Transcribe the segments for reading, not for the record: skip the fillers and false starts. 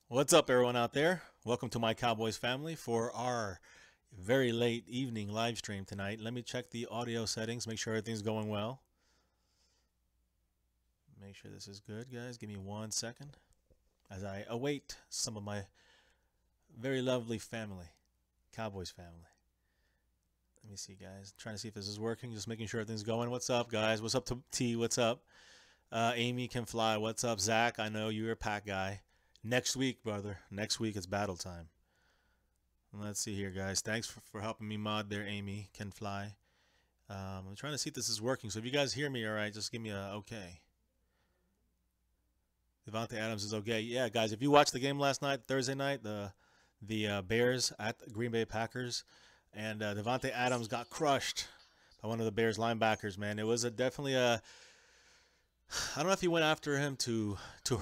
What's up, everyone out there? Welcome to my Cowboys family for our very late evening live stream tonight. Let me check the audio settings, make sure everything's going well. Make sure this is good, guys. Give me 1 second as I await some of my very lovely family, Cowboys family. Let me see, guys. Trying to see if this is working, just making sure everything's going. What's up, guys? What's up, T? What's up? Amy can fly. What's up, Zach? I know you're a pack guy. Next week, brother. Next week it's battle time. Let's see here, guys. Thanks for helping me mod there, Amy. Can fly. I'm trying to see if this is working. So if you guys hear me all right, just give me a okay. Devontae Adams is okay. Yeah, guys, if you watched the game last night, Thursday night, the Bears at the Green Bay Packers, and Devontae Adams got crushed by one of the Bears linebackers, man. It was definitely a I don't know if he went after him to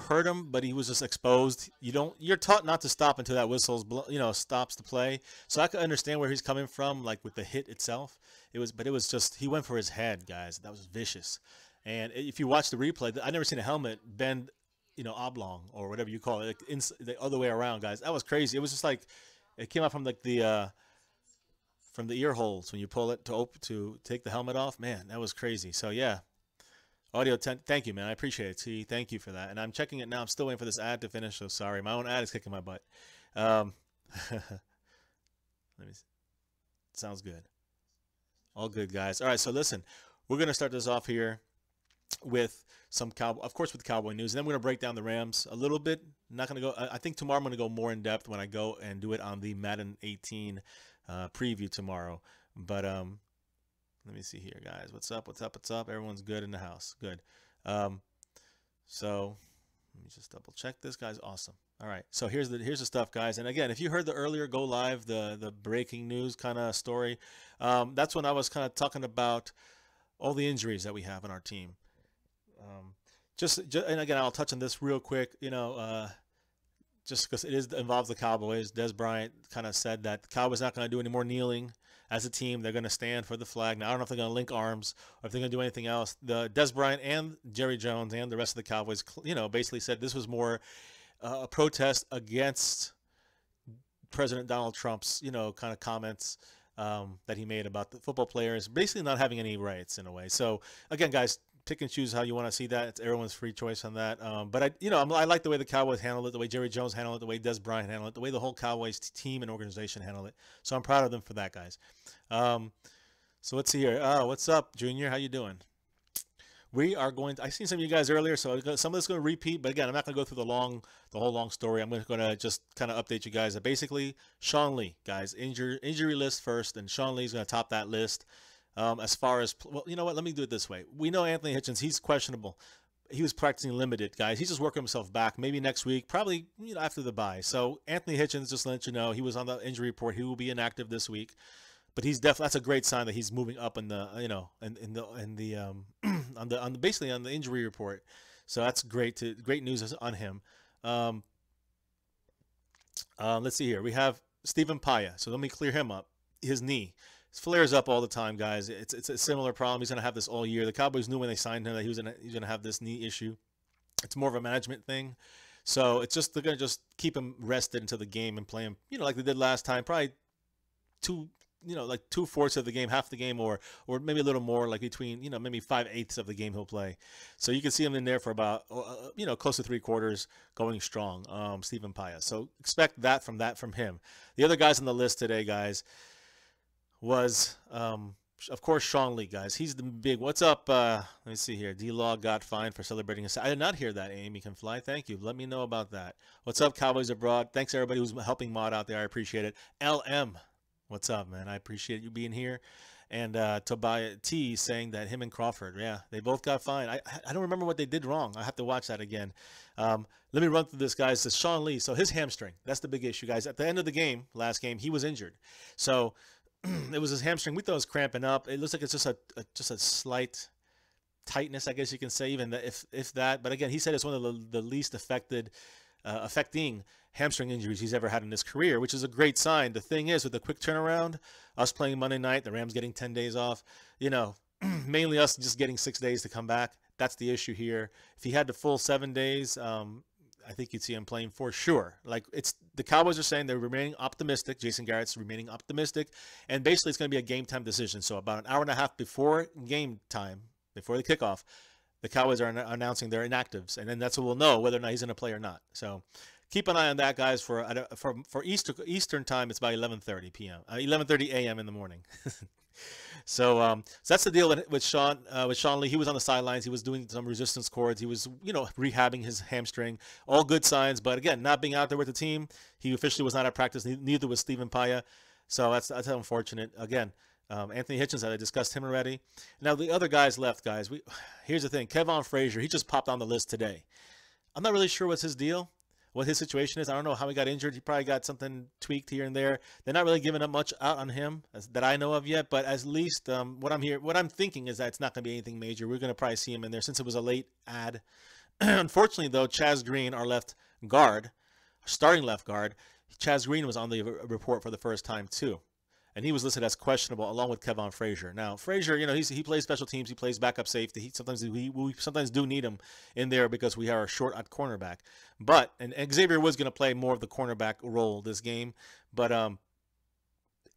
hurt him, but he was just exposed. You're taught not to stop until that whistle's stops the play. So I could understand where he's coming from, like with the hit itself. But it was just he went for his head, guys. That was vicious. And if you watch the replay, I never seen a helmet bend, oblong or whatever you call it, like the other way around, guys. That was crazy. It was just like it came out from like from the ear holes when you pull it to take the helmet off. Man, that was crazy. So yeah. Audio 10, thank you, man. I appreciate it, T. Thank you for that. And I'm checking it now. I'm still waiting for this ad to finish, so sorry. My own ad is kicking my butt. Let me see. Sounds good. All good, guys. All right, so listen, we're going to start this off here with some of course, with Cowboy news. And then we're going to break down the Rams a little bit. Not going to go. I think tomorrow I'm going to go more in depth when I go and do it on the Madden 18 preview tomorrow. But let me see here, guys. What's up? What's up? What's up? Everyone's good in the house. Good. So let me just double check this, guys. Awesome. All right. So here's the stuff, guys. And again, if you heard the earlier go live, the breaking news kind of story, that's when I was kind of talking about all the injuries that we have on our team. Just and again, I'll touch on this real quick. Just because involves the Cowboys. Des Bryant kind of said that the Cowboys not going to do any more kneeling as a team. They're going to stand for the flag. Now, I don't know if they're going to link arms or if they're going to do anything else. The Des Bryant and Jerry Jones and the rest of the Cowboys, basically said this was more a protest against President Donald Trump's, kind of comments that he made about the football players, basically not having any rights in a way. So, again, guys, pick and choose how you want to see that. It's everyone's free choice on that. But I like the way the Cowboys handled it, the way Jerry Jones handled it, the way Des Bryant handled it, the way the whole Cowboys team and organization handled it. So I'm proud of them for that, guys. So let's see here. What's up, Junior? How you doing? We are going to, I seen some of you guys earlier, so some of this is going to repeat, but again, I'm not going to go through the whole long story. I'm going to just kind of update you guys. Basically, Sean Lee, guys, injury list first, and Sean Lee's going to top that list. As far as, well, you know what? Let me do it this way. We know Anthony Hitchens. He's questionable. He was practicing limited, guys. He's just working himself back. Maybe next week, probably after the bye. So Anthony Hitchens, just to let you know, he was on the injury report. He will be inactive this week, but he's definitely, that's a great sign that he's moving up in the basically on the injury report. So that's great news on him. Let's see here. We have Stephen Paea. So let me clear him up. His knee. Flares up all the time, guys. It's a similar problem. He's going to have this all year. The Cowboys knew when they signed him that he's going to have this knee issue. It's more of a management thing. So it's just they're going to just keep him rested until the game and play him, like they did last time. Probably like 2/4 of the game, half the game, or maybe a little more, like between maybe 5/8 of the game he'll play. So you can see him in there for about close to 3/4, going strong. Stephen Paea. So expect that from him. The other guys on the list today, guys, was of course Sean Lee, guys. He's the big. What's up? Let me see here. D-Log got fined for celebrating. I did not hear that. Amy can fly. Thank you. Let me know about that. What's up, Cowboys Abroad? Thanks everybody who's helping mod out there. I appreciate it. LM, what's up, man? I appreciate you being here. And Tobias T saying that him and Crawford, yeah, they both got fined. I don't remember what they did wrong. I have to watch that again. Let me run through this, guys. This Sean Lee. So his hamstring. That's the big issue, guys. At the end of the game, last game, he was injured. So it was his hamstring. We thought it was cramping up. It looks like it's just a slight tightness, I guess you can say, even if that. But again, he said it's one of the least affecting hamstring injuries he's ever had in his career, which is a great sign. The thing is, with the quick turnaround, us playing Monday night, the Rams getting 10 days off, mainly us just getting 6 days to come back. That's the issue here. If he had the full 7 days, I think you'd see him playing for sure. Like, it's the Cowboys are saying they're remaining optimistic. Jason Garrett's remaining optimistic, and basically it's going to be a game time decision. So about an hour and a half before game time, before the kickoff, the Cowboys are announcing their inactives, and then that's when we'll know whether or not he's going to play or not. So keep an eye on that, guys. For Eastern time, it's about 11:30 p.m. 11:30 a.m. in the morning. So that's the deal with Sean Lee. He was on the sidelines. He was doing some resistance cords. He was, rehabbing his hamstring. All good signs, but again, not being out there with the team. He officially was not at practice. Neither was Stephen Paea. So that's unfortunate. Again, Anthony Hitchens, I discussed him already. Now the other guys left, guys. Here's the thing. Kevon Frazier, he just popped on the list today. I'm not really sure what's his deal, what his situation is. I don't know how he got injured. He probably got something tweaked here and there. They're not really giving up much out on him that I know of yet, but at least what I'm thinking is that it's not going to be anything major. We're going to probably see him in there since it was a late ad. Unfortunately, though, Chaz Green, our starting left guard, Chaz Green was on the report for the first time too. And he was listed as questionable along with Kevon Frazier. Now, Frazier, he plays special teams. He plays backup safety. We sometimes do need him in there because we are short at cornerback. And Xavier was going to play more of the cornerback role this game. But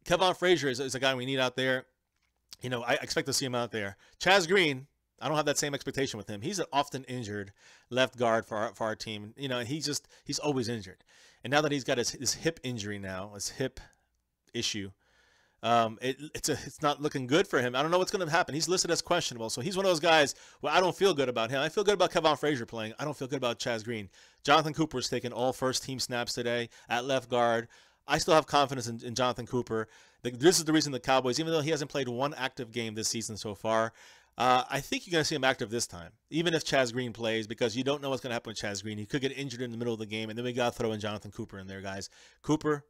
Kevon Frazier is a guy we need out there. I expect to see him out there. Chaz Green, I don't have that same expectation with him. He's an often injured left guard for our team. He's always injured. And now that he's got his hip injury now, his hip issue, it's not looking good for him. I don't know what's going to happen. He's listed as questionable, so he's one of those guys. Well, I don't feel good about him. I feel good about Kevon Frazier playing. I don't feel good about Chaz Green. Jonathan Cooper's taken all first-team snaps today at left guard. I still have confidence in Jonathan Cooper. This is the reason the Cowboys, even though he hasn't played one active game this season so far, I think you're going to see him active this time, even if Chaz Green plays, because you don't know what's going to happen with Chaz Green. He could get injured in the middle of the game, and then we got to throw in Jonathan Cooper in there, guys. Cooper,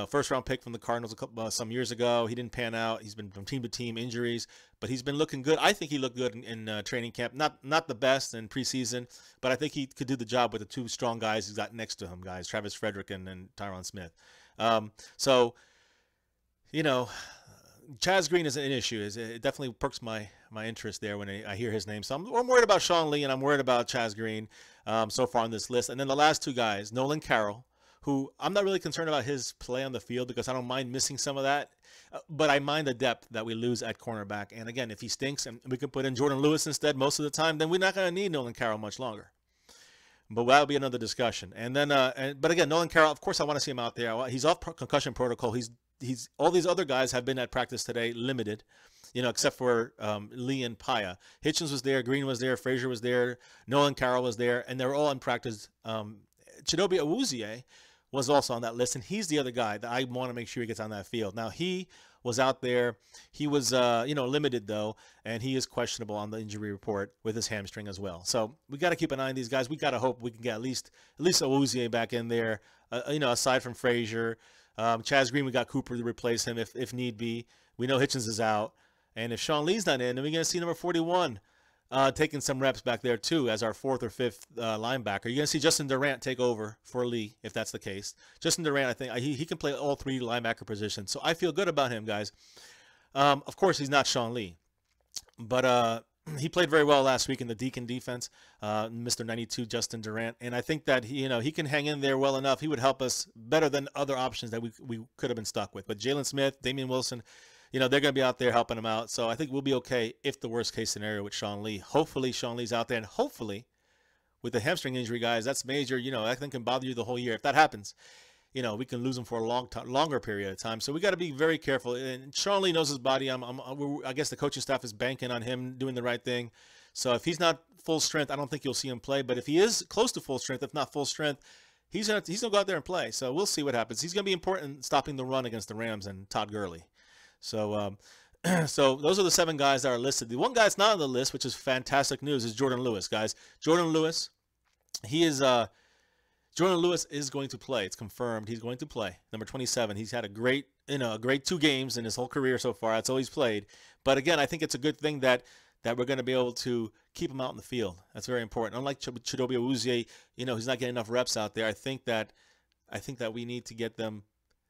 first-round pick from the Cardinals some years ago. He didn't pan out. He's been from team to team, injuries, but he's been looking good. I think he looked good in training camp. Not the best in preseason, but I think he could do the job with the two strong guys he's got next to him, guys, Travis Frederick and Tyron Smith. Chaz Green is an issue. It definitely perks my interest there when I hear his name. So I'm worried about Sean Lee, and I'm worried about Chaz Green so far on this list. And then the last two guys, Nolan Carroll, who I'm not really concerned about his play on the field because I don't mind missing some of that, but I mind the depth that we lose at cornerback. And again, if he stinks and we can put in Jourdan Lewis instead most of the time, then we're not going to need Nolan Carroll much longer. But that'll be another discussion. And then, but again, Nolan Carroll, of course, I want to see him out there. He's off concussion protocol. He's all these other guys have been at practice today, limited, except for Lee and Paea. Hitchens was there, Green was there, Frazier was there, Nolan Carroll was there, and they were all in practice. Chedobe Awuzie was also on that list, and he's the other guy that I want to make sure he gets on that field. Now, he was out there. He was, limited, though, and he is questionable on the injury report with his hamstring as well. So we got to keep an eye on these guys. We got to hope we can get at least Awuzie back in there, aside from Frazier. Chaz Green, we got Cooper to replace him if need be. We know Hitchens is out. And if Sean Lee's not in, then we're going to see number 41 taking some reps back there, too, as our fourth or fifth linebacker. You're going to see Justin Durant take over for Lee, if that's the case. Justin Durant, I think, he can play all three linebacker positions. So I feel good about him, guys. Of course, he's not Sean Lee. But he played very well last week in the Deacon defense, Mr. 92, Justin Durant. And I think that, he can hang in there well enough. He would help us better than other options that we could have been stuck with. But Jalen Smith, Damian Wilson, they're going to be out there helping him out. So I think we'll be okay if the worst-case scenario with Sean Lee. Hopefully Sean Lee's out there. And hopefully, with the hamstring injury, guys, that's major. That thing can bother you the whole year. If that happens, we can lose him for a longer period of time. So we got to be very careful. And Sean Lee knows his body. I guess the coaching staff is banking on him doing the right thing. So if he's not full strength, I don't think you'll see him play. But if he is close to full strength, if not full strength, he's gonna go out there and play. So we'll see what happens. He's gonna be important in stopping the run against the Rams and Todd Gurley. So so those are the 7 guys that are listed. The one guy that's not on the list, which is fantastic news, is Jourdan Lewis, guys. Jourdan Lewis, Jourdan Lewis is going to play. It's confirmed. He's going to play. Number 27. He's had a great 2 games in his whole career so far. That's all he's played. But again, I think it's a good thing that we're going to be able to keep him out in the field. That's very important. Unlike Chedobe Awuzie, he's not getting enough reps out there. I think that we need to get them.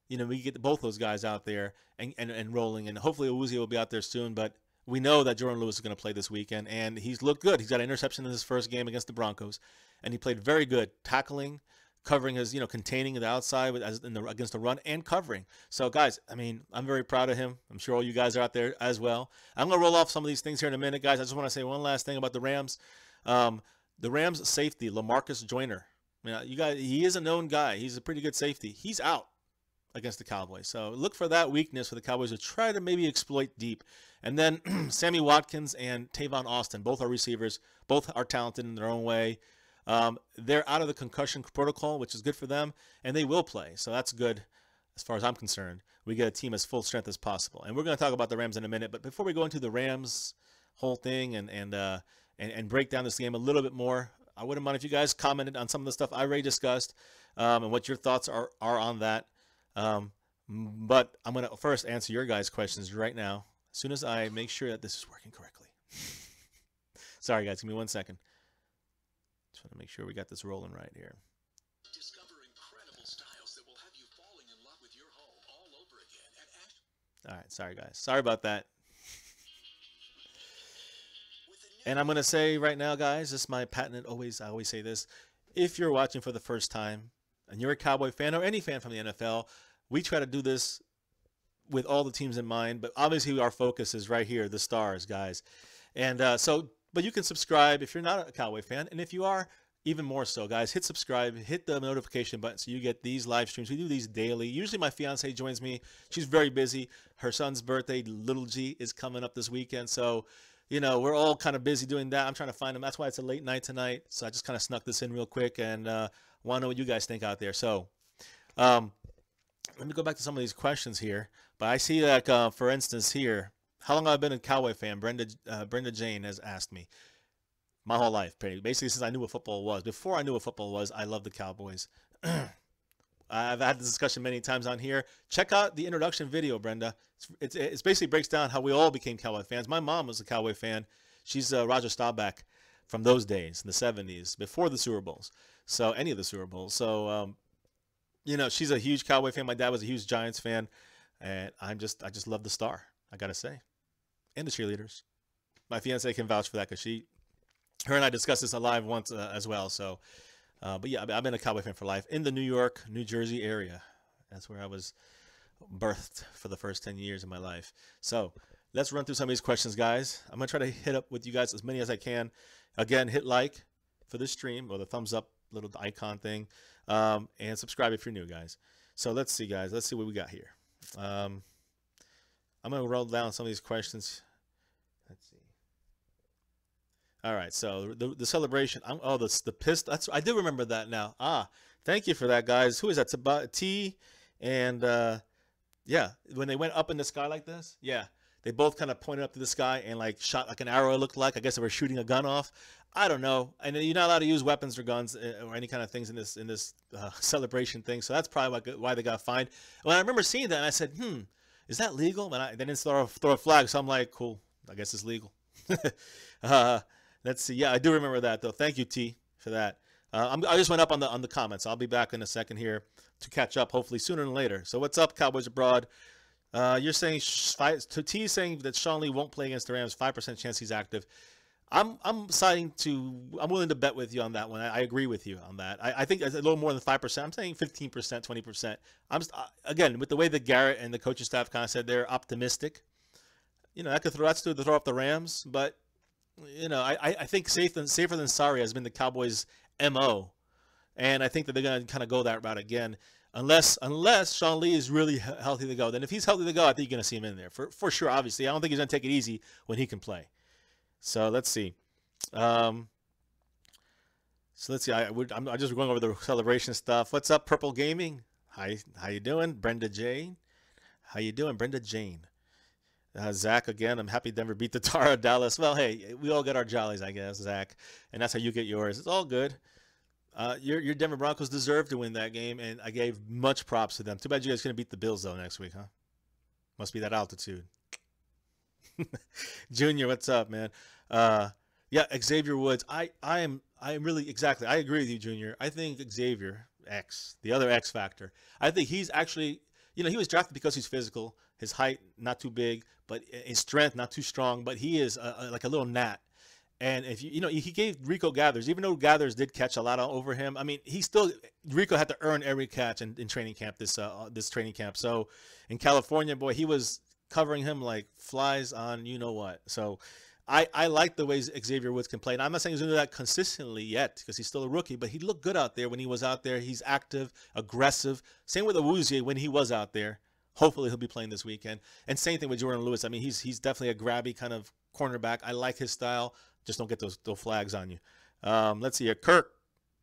We get both those guys out there and rolling, and hopefully Awuzie will be out there soon. But We know that Jourdan Lewis is going to play this weekend, and he's looked good. He's got an interception in his first game against the Broncos, and he played very good, tackling, covering his, containing the outside against the run, and covering. So, guys, I mean, I'm very proud of him. I'm sure all you guys are out there as well. I'm going to roll off some of these things here in a minute, guys. I just want to say one last thing about the Rams. The Rams safety, LaMarcus Joyner. You guys, he is a known guy. He's a pretty good safety. He's out against the Cowboys. So look for that weakness for the Cowboys to try to maybe exploit deep. And then Sammy Watkins and Tavon Austin, both are receivers. Both are talented in their own way. They're out of the concussion protocol, which is good for them, and they will play. So that's good as far as I'm concerned. We get a team as full strength as possible. And we're going to talk about the Rams in a minute. But before we go into the Rams whole thing and break down this game a little bit more, I wouldn't mind if you guys commented on some of the stuff I already discussed and what your thoughts are on that. But I'm going to first answer your guys' questions right now, as soon as I make sure that this is working correctly. Sorry, guys. Give me 1 second. Just want to make sure we got this rolling right here. Discover incredible styles that will have you falling in love with your home all over again at Ash. All right. Sorry, guys. Sorry about that. And I'm going to say right now, guys, this is my patented I always say this. If you're watching for the first time and you're a Cowboy fan or any fan from the NFL, we try to do this with all the teams in mind. But obviously our focus is right here, the stars, guys. And but you can subscribe if you're not a Cowboy fan. And if you are, even more so, guys, hit subscribe, hit the notification button so you get these live streams. We do these daily. Usually my fiance joins me. She's very busy. Her son's birthday, Little G, is coming up this weekend. So, we're all kind of busy doing that. I'm trying to find them. That's why it's a late night tonight. So I just kind of snuck this in real quick and want to know what you guys think out there. So let me go back to some of these questions here. But I see that, for instance, here, how long have I been a Cowboy fan? Brenda Jane has asked me. My whole life, basically since I knew what football was. Before I knew what football was, I loved the Cowboys. I've had this discussion many times on here. Check out the introduction video, Brenda. It basically breaks down how we all became Cowboy fans. My mom was a Cowboy fan. She's Roger Staubach from those days in the 70s, before the Super Bowls. So any of the Super Bowls. So, she's a huge Cowboy fan. My dad was a huge Giants fan. And I just love the star, I got to say. And the cheerleaders. My fiance can vouch for that because her and I discussed this live once as well. So, but yeah, I've been a Cowboy fan for life in the New York, New Jersey area. That's where I was birthed for the first 10 years of my life. So let's run through some of these questions, guys. I'm going to try to hit up with you guys as many as I can. Again, hit like for this stream or the thumbs up little icon thing. And subscribe if you're new, guys. So let's see, guys. Let's see what we got here. I'm going to roll down some of these questions. Let's see. All right, so the celebration. The piss. I do remember that now. Thank you for that, guys. Who is that? T and yeah, when they went up in the sky like this. Yeah, they both kind of pointed up to the sky and like shot like an arrow. It looked like. I guess they were shooting a gun off. I don't know. And you're not allowed to use weapons or guns or any kind of things in this celebration thing. So that's probably why they got fined. When I remember seeing that, and I said, is that legal? And they didn't throw a flag. So I'm like, cool. I guess it's legal. Let's see. Yeah, I do remember that though. Thank you, T, for that. I just went up on the comments. I'll be back in a second here to catch up, hopefully sooner than later. So what's up, Cowboys Abroad? You're saying T is saying that Sean Lee won't play against the Rams. 5% chance he's active. I'm willing to bet with you on that one. I agree with you on that. I think it's a little more than 5%. I'm saying 15%, 20%. Again, with the way that Garrett and the coaching staff kind of said they're optimistic. That could throw off the Rams, but I think safer than sorry has been the Cowboys' MO, and I think that they're going to kind of go that route again, unless Sean Lee is really healthy to go. Then if he's healthy to go, I think you're going to see him in there for sure. Obviously, I don't think he's going to take it easy when he can play. So let's see. I'm just going over the celebration stuff. What's up, Purple Gaming? Hi, how you doing, Brenda Jane? How you doing, Brenda Jane? Zach, again, I'm happy Denver beat the Tar of Dallas. Well, hey, we all get our jollies, I guess, Zach. And that's how you get yours. It's all good. Your Denver Broncos deserve to win that game, and I gave much props to them. Too bad you guys couldn't beat the Bills, though, next week, huh? Must be that altitude. Junior, what's up, man? Yeah, Xavier Woods. I am really, exactly. I agree with you, Junior. I think Xavier, the other X factor, I think he's actually, he was drafted because he's physical. His height, not too big, but his strength not too strong. But he is like a little gnat. And if he gave Rico gathers, even though gathers did catch a lot over him. I mean, Rico had to earn every catch in training camp this training camp. So in California, boy, he was covering him like flies on you know what. So I like the ways Xavier Woods can play. And I'm not saying he's going to do that consistently yet because he's still a rookie, but he looked good out there when he was out there. He's active, aggressive. Same with Awuzie when he was out there. Hopefully he'll be playing this weekend. And same thing with Jourdan Lewis. I mean, he's definitely a grabby kind of cornerback. I like his style. Just don't get those flags on you. Let's see here. Kurt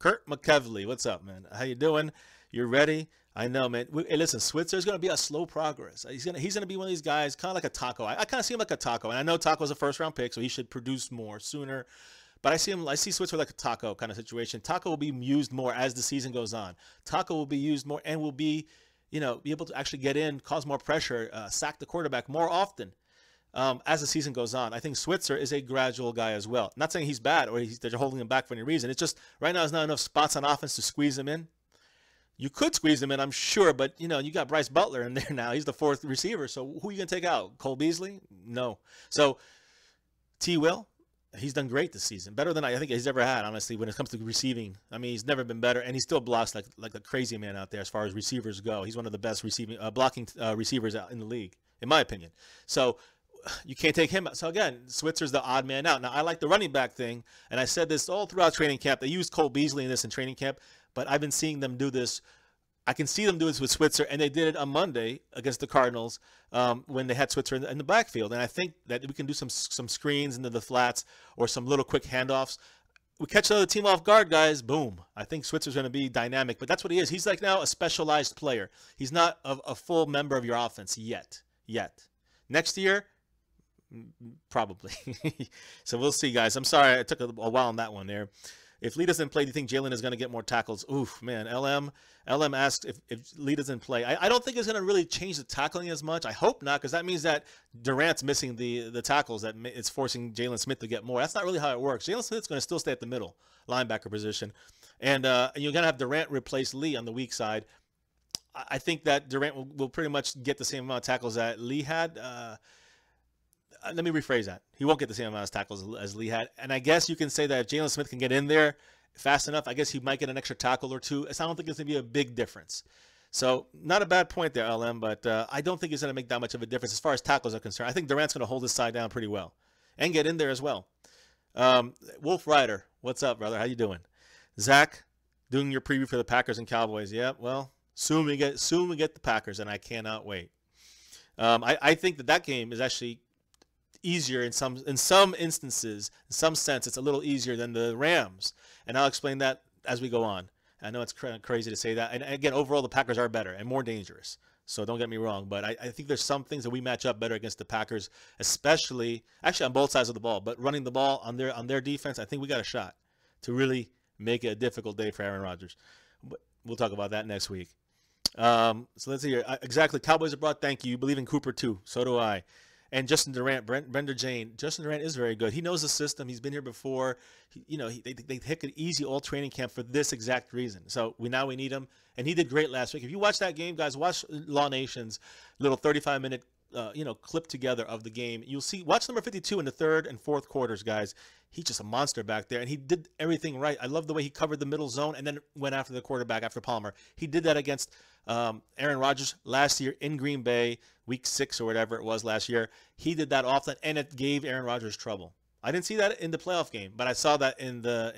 McKevley. What's up, man? How you doing? You're ready? I know, man. Hey, listen, Switzer's going to be a slow progress. He's gonna be one of these guys, kind of like a Taco. I kind of see him like a Taco. And I know Taco's a first-round pick, so he should produce more sooner. But I see Switzer like a Taco kind of situation. Taco will be used more as the season goes on. Taco will be used more and will be able to actually get in, cause more pressure, sack the quarterback more often. As the season goes on. I think Switzer is a gradual guy as well. Not saying he's bad or they're holding him back for any reason. It's just right now there's not enough spots on offense to squeeze him in. You could squeeze him in, I'm sure, but you got Bryce Butler in there now. He's the fourth receiver, so who are you going to take out? Cole Beasley? No. So T. Will, he's done great this season. Better than I think he's ever had, honestly, when it comes to receiving. I mean, he's never been better, and he still blocks like a crazy man out there as far as receivers go. He's one of the best blocking receivers out in the league, in my opinion. So you can't take him out. So again, Switzer's the odd man out. Now, I like the running back thing, and I said this all throughout training camp. They used Cole Beasley in this in training camp, but I've been seeing them do this. I can see them do this with Switzer, and they did it on Monday against the Cardinals when they had Switzer in the backfield. And I think that we can do some screens into the flats or some little quick handoffs. We catch another team off guard, guys. Boom. I think Switzer's going to be dynamic, but that's what he is. He's like now a specialized player. He's not a full member of your offense yet. Next year, probably. So we'll see, guys. I'm sorry I took a while on that one there. If Lee doesn't play, do you think Jalen is going to get more tackles? Oof, man. LM asked if Lee doesn't play. I don't think it's going to really change the tackling as much. I hope not, because that means that Durant's missing the tackles. That it's forcing Jalen Smith to get more. That's not really how it works. Jalen Smith's going to still stay at the middle linebacker position. And you're going to have Durant replace Lee on the weak side. I think that Durant will pretty much get the same amount of tackles that Lee had. Let me rephrase that. He won't get the same amount of tackles as Lee had. And I guess you can say that if Jalen Smith can get in there fast enough, I guess he might get an extra tackle or two. So I don't think it's going to be a big difference. So not a bad point there, LM, but I don't think it's going to make that much of a difference as far as tackles are concerned. I think Durant's going to hold his side down pretty well and get in there as well. Wolf Ryder, what's up, brother? How you doing? Zach, doing your preview for the Packers and Cowboys. Yeah, well, soon we get the Packers, and I cannot wait. I think that game is actually easier in some instances, in some sense, it's a little easier than the Rams, and I'll explain that as we go on. I know it's crazy to say that, and again, overall, the Packers are better and more dangerous. So don't get me wrong, but I think there's some things that we match up better against the Packers, especially actually on both sides of the ball. But running the ball on their defense, I think we got a shot to really make it a difficult day for Aaron Rodgers. But we'll talk about that next week. So let's see here. Exactly, Cowboys abroad. Thank you. You believe in Cooper too. So do I. And Justin Durant, Brenda Jane. Justin Durant is very good. He knows the system. He's been here before. They hit an easy all training camp for this exact reason. So we need him, and he did great last week. If you watch that game, guys, watch Law Nation's little 35-minute clip together of the game. You'll see. Watch number 52 in the third and fourth quarters, guys. He's just a monster back there, and he did everything right. I love the way he covered the middle zone and then went after the quarterback after Palmer. He did that against Aaron Rodgers last year in Green Bay, week 6 or whatever it was last year. He did that often, and it gave Aaron Rodgers trouble. I didn't see that in the playoff game, but I saw that in the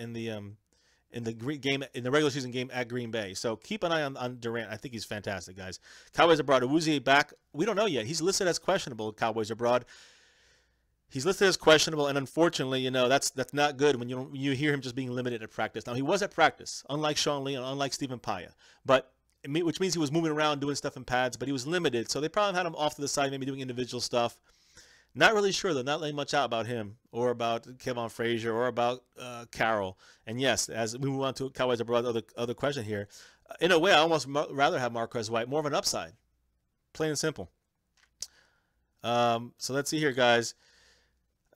game, in the regular season game at Green Bay. So keep an eye on Durant. I think he's fantastic, guys. Cowboys abroad. Awuzie back. We don't know yet. He's listed as questionable. Cowboys abroad. He's listed as questionable, and unfortunately, that's not good when you hear him just being limited at practice. Now he was at practice, unlike Sean Lee and unlike Stephen Paea, which means he was moving around doing stuff in pads, but he was limited. So they probably had him off to the side, maybe doing individual stuff. Not really sure, though. Not laying much out about him or about Kevon Frazier or about Carroll. And yes, as we move on to Cowboys abroad, other question here. In a way, I almost rather have Marquez White, more of an upside, plain and simple. So let's see here, guys.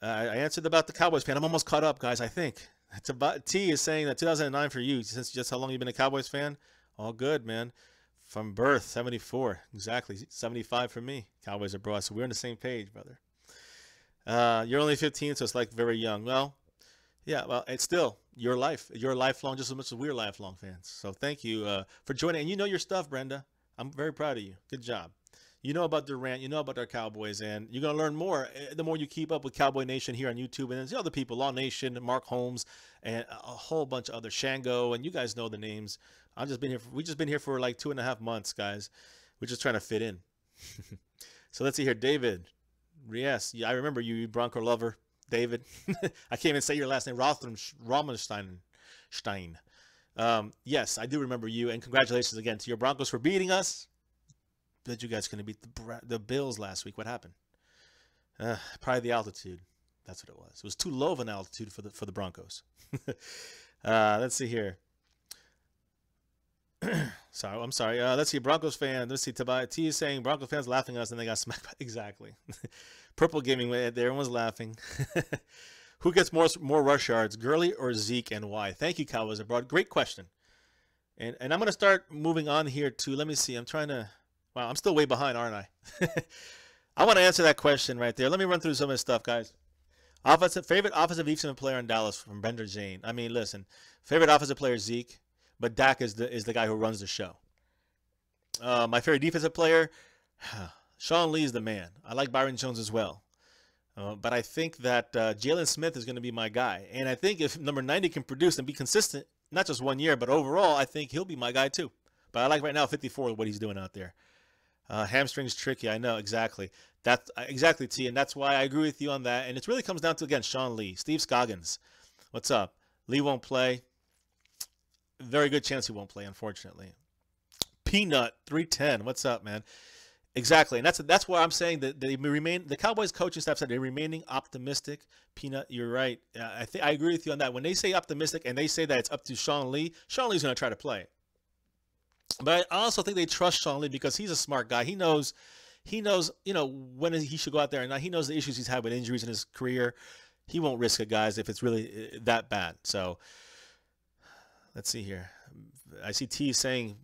I answered about the Cowboys fan. I'm almost caught up, guys. I think it's about T is saying that 2009 for you, since just how long you've been a Cowboys fan. All good, man. From birth, 74. Exactly. 75 for me. Cowboys abroad. So we're on the same page, brother. You're only 15, so it's like very young. Well, yeah, well, it's still your life. You're lifelong just as much as we're lifelong fans. So thank you for joining. And you know your stuff, Brenda. I'm very proud of you. Good job. You know about Durant. You know about our Cowboys. And you're going to learn more the more you keep up with Cowboy Nation here on YouTube. And there's other people, Law Nation, Mark Holmes, and a whole bunch of other Shango. And you guys know the names. We've just been here for like 2.5 months, guys. We're just trying to fit in. So let's see here. David. Yes, yeah, I remember you, Bronco lover. David. I can't even say your last name. Rothenstein. Yes, I do remember you. And congratulations again to your Broncos for beating us. Bet you guys going to beat the Bills last week. What happened? Probably the altitude. That's what it was. It was too low of an altitude for the Broncos. Let's see here. I'm sorry. Let's see. Broncos fan. Let's see. T is saying Broncos fans laughing at us and they got smacked by. Exactly. Purple gaming. There, everyone's laughing. Who gets more rush yards, Gurley or Zeke, and why? Thank you, Cowboys Abroad. Great question. And I'm going to start moving on here to. Let me see. I'm trying to. Wow, I'm still way behind, aren't I? I want to answer that question right there. Let me run through some of this stuff, guys. Favorite offensive defensive player in Dallas from Bender Jane. I mean, listen. Favorite offensive player Zeke. But Dak is the guy who runs the show. My favorite defensive player, Sean Lee is the man. I like Byron Jones as well. But I think that Jalen Smith is going to be my guy. And I think if number 90 can produce and be consistent, not just 1 year, but overall, I think he'll be my guy too. But I like right now 54 what he's doing out there. Hamstring's tricky. I know, exactly. That's exactly, T. And that's why I agree with you on that. And it really comes down to, again, Sean Lee. Steve Scoggins. What's up? Lee won't play. Very good chance he won't play, unfortunately. Peanut 310. What's up, man? Exactly, and that's why I'm saying that they remain. The Cowboys coaching staff said they're remaining optimistic. Peanut, you're right. I agree with you on that. When they say optimistic and they say that it's up to Sean Lee's going to try to play. But I also think they trust Sean Lee because he's a smart guy. He knows, when he should go out there, and he knows the issues he's had with injuries in his career. He won't risk it, guys, if it's really that bad. So. Let's see here. I see T saying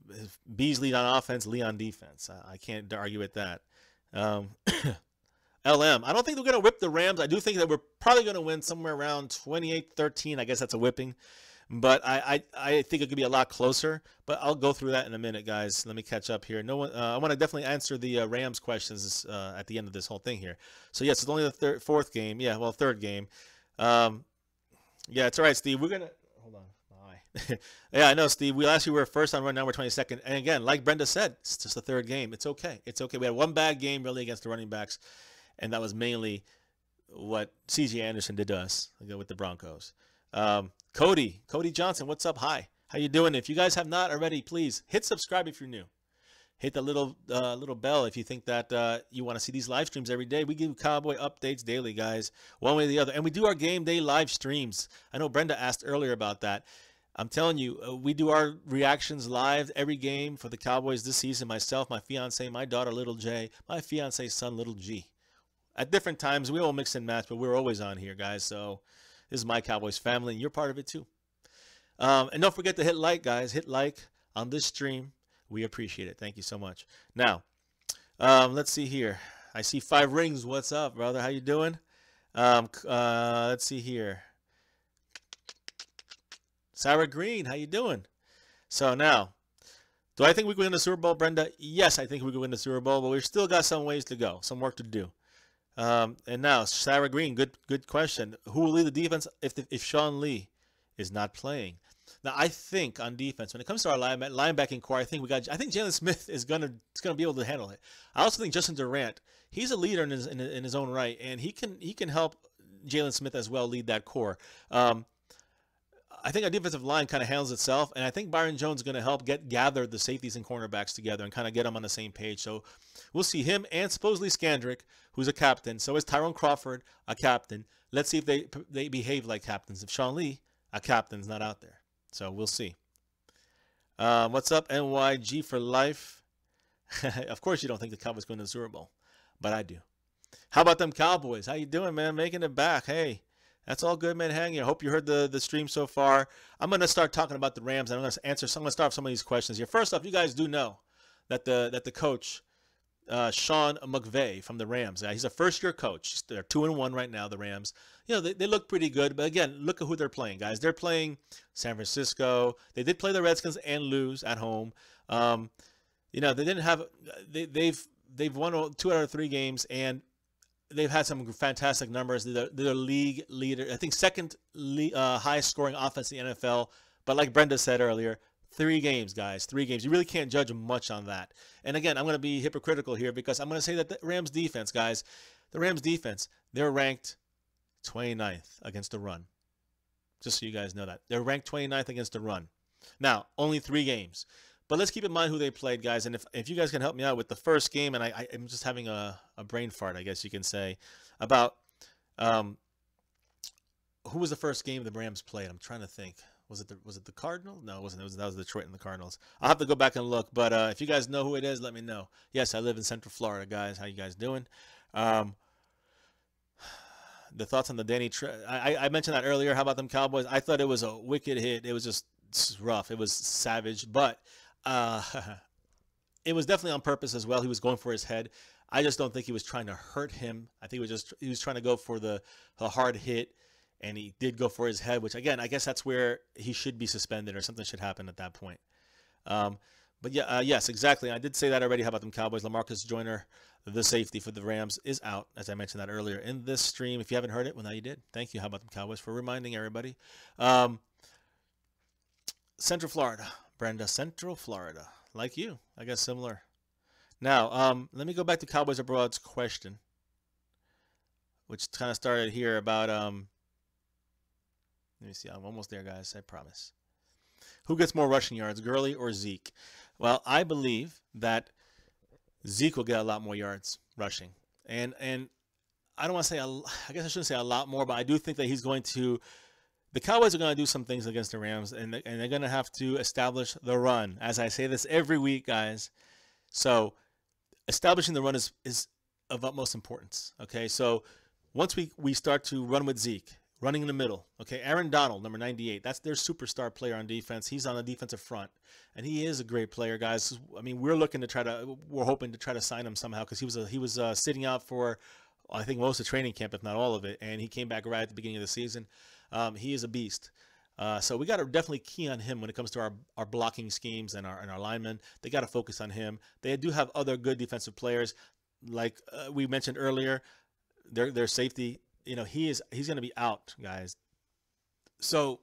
B's lead on offense, Lee on defense. I can't argue with that. LM. I don't think they're going to whip the Rams. I do think that we're probably going to win somewhere around 28-13. I guess that's a whipping. But I think it could be a lot closer. But I'll go through that in a minute, guys. Let me catch up here. No one. I want to definitely answer the Rams questions at the end of this whole thing here. So, yes, it's only the fourth game. Yeah, well, third game. Yeah, it's all right, Steve. We're going to – hold on. Yeah, I know, Steve. Last year we were first on run, now we're 22nd. And again, like Brenda said, it's just the third game. It's okay. It's okay. We had one bad game really against the running backs, and that was mainly what C.J. Anderson did to us with the Broncos. Cody Johnson, what's up? Hi. How you doing? If you guys have not already, please hit subscribe if you're new. Hit the little bell if you think that you want to see these live streams every day. We give Cowboy updates daily, guys, one way or the other. And we do our game day live streams. I know Brenda asked earlier about that. I'm telling you, we do our reactions live every game for the Cowboys this season. Myself, my fiance, my daughter, Little J, my fiance's son, Little G. At different times, we all mix and match, but we're always on here, guys. So this is my Cowboys family, and you're part of it too. And don't forget to hit like, guys. Hit like on this stream. We appreciate it. Thank you so much. Now, let's see here. I see 5 rings. What's up, brother? How you doing? Let's see here. Sarah Green, how you doing? So now, do I think we could win the Super Bowl, Brenda? Yes, I think we could win the Super Bowl, but we've still got some ways to go, some work to do. And now, Sarah Green, good question. Who will lead the defense if Sean Lee is not playing? Now, I think on defense, when it comes to our linebacking core, I think Jalen Smith is gonna be able to handle it. I also think Justin Durant, he's a leader in his own right, and he can help Jalen Smith as well lead that core. I think our defensive line kind of handles itself, and I think Byron Jones is going to help gather the safeties and cornerbacks together and kind of get them on the same page. So we'll see him and supposedly Skandrick, who's a captain. So is Tyrone Crawford, a captain. Let's see if they behave like captains. If Sean Lee, a captain's not out there. So we'll see. What's up, NYG for life? Of course you don't think the Cowboys going to the Super Bowl, but I do. How about them Cowboys? How you doing, man? Making it back. Hey. That's all good, man. Hang in. I hope you heard the stream so far. I'm going to start talking about the Rams, and I'm going to start with some of these questions here. First off, you guys do know that the coach Sean McVay from the Rams. He's a first-year coach. They're 2-1 right now, the Rams. They look pretty good. But again, look at who they're playing, guys. They're playing San Francisco. They did play the Redskins and lose at home. They didn't have they've won 2 out of 3 games, and they've had some fantastic numbers. They're the league leader. I think second highest scoring offense in the NFL. But like Brenda said earlier, 3 games, guys. 3 games. You really can't judge much on that. And again, I'm going to be hypocritical here because I'm going to say that the Rams defense, guys, they're ranked 29th against the run. Just so you guys know that. They're ranked 29th against the run. Now, only 3 games. But let's keep in mind who they played, guys. And if you guys can help me out with the first game, and I'm just having a brain fart, I guess you can say, about who was the first game the Rams played. I'm trying to think. Was it the Cardinals? No, it wasn't. That was Detroit and the Cardinals. I'll have to go back and look. But if you guys know who it is, let me know. Yes, I live in Central Florida, guys. How you guys doing? The thoughts on the Danny I mentioned that earlier. How about them Cowboys? I thought it was a wicked hit. It was just rough. It was savage. But it was definitely on purpose as well. He was going for his head. I just don't think he was trying to hurt him. I think he was trying to go for the hard hit, and he did go for his head, which, again, I guess that's where he should be suspended or something should happen at that point. But yeah, yes, exactly. I did say that already. How about them Cowboys? LaMarcus Joyner, the safety for the Rams, is out, as I mentioned that earlier in this stream. If you haven't heard it, well, now you did. Thank you. How about them Cowboys for reminding everybody. Central Florida. Brenda, Central Florida. Like you. I guess similar. Now, let me go back to Cowboys Abroad's question, which kind of started here about, let me see. I'm almost there, guys. I promise. Who gets more rushing yards, Gurley or Zeke? Well, I believe that Zeke will get a lot more yards rushing. And I don't want to say, I guess I shouldn't say a lot more, but I do think that the Cowboys are going to do some things against the Rams, and they're going to have to establish the run. As I say this every week, guys. So establishing the run is of utmost importance. Okay, so once we start to run with Zeke, running in the middle. Okay, Aaron Donald, number 98. That's their superstar player on defense. He's on the defensive front, and he is a great player, guys. I mean, we're hoping to try to sign him somehow because he was sitting out for, I think, most of training camp, if not all of it, and he came back right at the beginning of the season. He is a beast. So we got to definitely key on him when it comes to our blocking schemes and our linemen. They got to focus on him. They do have other good defensive players, like we mentioned earlier. Their safety. He's going to be out, guys. So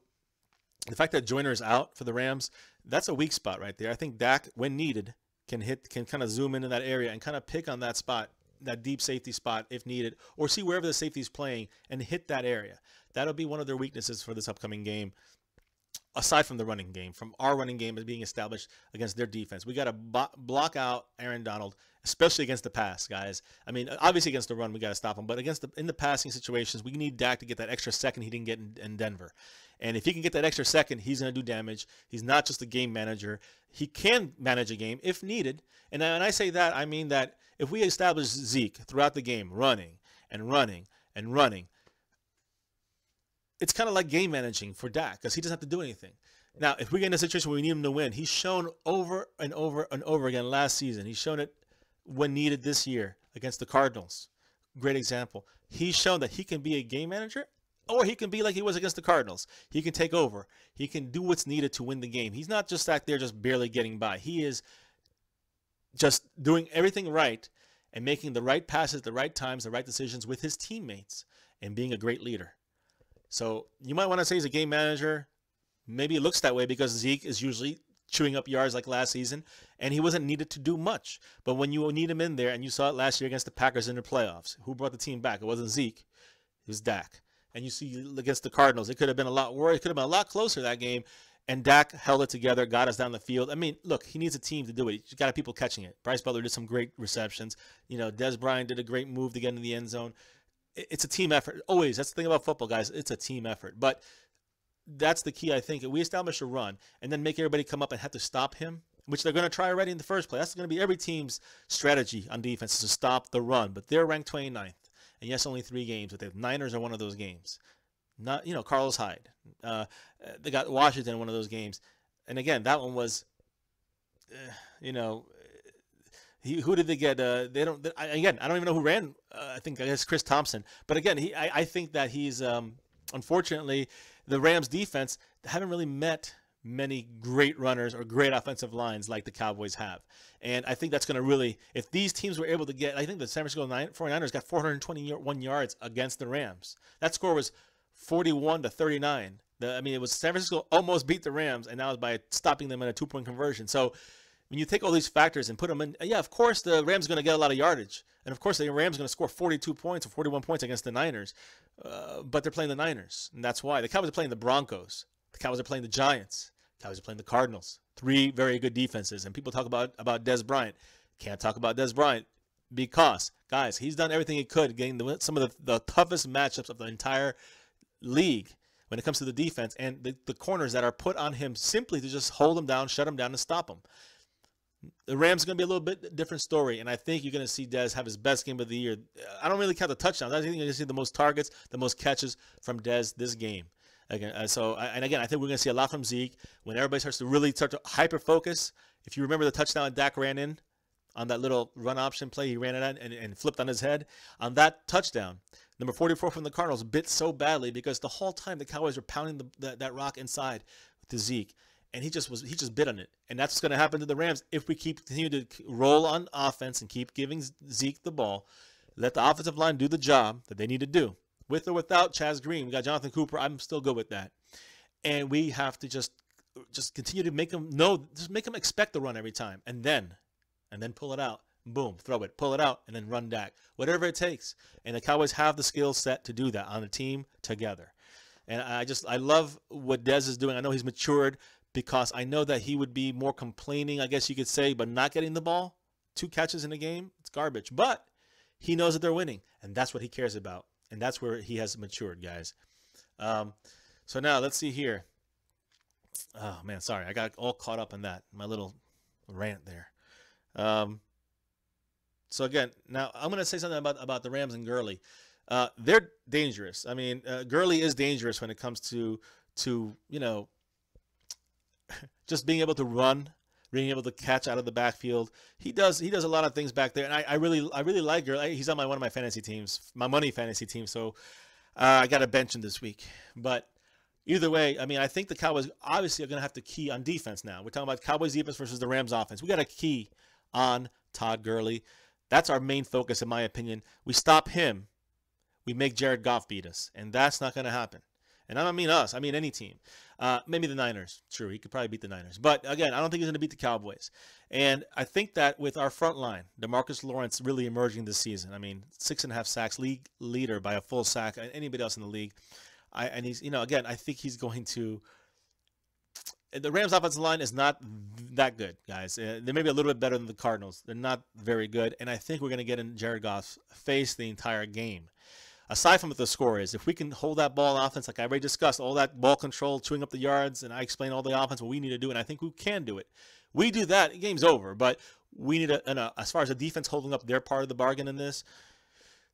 the fact that Joyner is out for the Rams, that's a weak spot right there. I think Dak, when needed, can kind of zoom into that area and kind of pick on that spot, that deep safety spot if needed, or see wherever the safety is playing and hit that area. That'll be one of their weaknesses for this upcoming game, aside from the running game, from our running game is being established against their defense. We got to block out Aaron Donald, especially against the pass, guys. I mean, obviously against the run, we got to stop him, but in the passing situations, we need Dak to get that extra second he didn't get in Denver. And if he can get that extra second, he's going to do damage. He's not just a game manager. He can manage a game if needed. And when I say that, I mean that if we establish Zeke throughout the game, running and running and running, it's kind of like game managing for Dak because he doesn't have to do anything. Now, if we get in a situation where we need him to win, he's shown over and over and over again last season. He's shown it when needed this year against the Cardinals. Great example. He's shown that he can be a game manager, or he can be like he was against the Cardinals. He can take over. He can do what's needed to win the game. He's not just back there just barely getting by. He is just doing everything right and making the right passes, the right times, the right decisions with his teammates and being a great leader. So you might want to say he's a game manager. Maybe it looks that way because Zeke is usually chewing up yards like last season, and he wasn't needed to do much. But when you need him in there, and you saw it last year against the Packers in the playoffs, who brought the team back? It wasn't Zeke. It was Dak. And you see against the Cardinals, it could have been a lot worse. It could have been a lot closer that game, and Dak held it together, got us down the field. I mean, look, he needs a team to do it. You got to people catching it. Bryce Butler did some great receptions. Des Bryant did a great move to get into the end zone. It's a team effort. Always. That's the thing about football, guys. It's a team effort. But that's the key, I think. If we establish a run and then make everybody come up and have to stop him, which they're going to try already in the first place. That's going to be every team's strategy on defense is to stop the run. But they're ranked 29th. And yes, only 3 games. But the Niners are one of those games. Not, Carlos Hyde. They got Washington in one of those games. And again, that one was, Who did they get? They don't. Again, I don't even know who ran. I guess Chris Thompson. But again, I think that he's unfortunately the Rams defense haven't really met many great runners or great offensive lines like the Cowboys have. And I think that's going to really, if these teams were able to get, I think the San Francisco 49ers got 421 yards against the Rams. That score was 41-39. It was San Francisco almost beat the Rams, and that was by stopping them in a 2-point conversion. So when you take all these factors and put them in, yeah, of course the Rams are going to get a lot of yardage. And of course the Rams are going to score 42 points or 41 points against the Niners. But they're playing the Niners, and that's why. The Cowboys are playing the Broncos. The Cowboys are playing the Giants. The Cowboys are playing the Cardinals. 3 very good defenses. And people talk about Dez Bryant. Can't talk about Dez Bryant because, guys, he's done everything he could, getting some of the toughest matchups of the entire league when it comes to the defense and the corners that are put on him simply to just hold him down, shut him down, and stop him. The Rams are going to be a little bit different story, and I think you're going to see Dez have his best game of the year. I don't really count the touchdowns. I think you're going to see the most targets, the most catches from Dez this game. Again, I think we're going to see a lot from Zeke when everybody starts to hyper-focus. If you remember the touchdown Dak ran in on that little run option play, he ran it and flipped on his head. On that touchdown, number 44 from the Cardinals bit so badly because the whole time the Cowboys were pounding that rock inside to Zeke. And he just bit on it. And that's what's going to happen to the Rams if we continue to roll on offense and keep giving Zeke the ball. Let the offensive line do the job that they need to do. With or without Chaz Green, we got Jonathan Cooper. I'm still good with that. And we have to just continue to make them expect the run every time. And then pull it out. Boom, throw it. Pull it out and then run Dak. Whatever it takes. And the Cowboys have the skill set to do that on a team together. And I love what Dez is doing. I know he's matured, because I know that he would be more complaining, I guess you could say, but not getting the ball. 2 catches in a game, it's garbage. But he knows that they're winning, and that's what he cares about. And that's where he has matured, guys. So now let's see here. Oh, man, sorry. I got all caught up in that, my little rant there. So, again, now I'm going to say something about the Rams and Gurley. They're dangerous. I mean, Gurley is dangerous when it comes to just being able to run, being able to catch out of the backfield. He does a lot of things back there, and I really like Gurley. He's on one of my fantasy teams, my money fantasy team, so I got to bench him this week. But either way, I mean, I think the Cowboys obviously are going to have to key on defense now. We're talking about Cowboys defense versus the Rams offense. We got to key on Todd Gurley. That's our main focus, in my opinion. We stop him, we make Jared Goff beat us, and that's not going to happen. And I don't mean us. I mean any team. Maybe the Niners. True, he could probably beat the Niners. But, again, I don't think he's going to beat the Cowboys. And I think that with our front line, DeMarcus Lawrence really emerging this season. I mean, 6.5 sacks, league leader by a full sack, anybody else in the league. And he's, again, I think he's going to – the Rams offensive line is not that good, guys. They may be a little bit better than the Cardinals. They're not very good. And I think we're going to get in Jared Goff's face the entire game. Aside from what the score is, if we can hold that ball on offense, like I already discussed, all that ball control, chewing up the yards, and I explained all the offense, what we need to do, and I think we can do it. We do that, the game's over. But we need as far as the defense holding up their part of the bargain in this,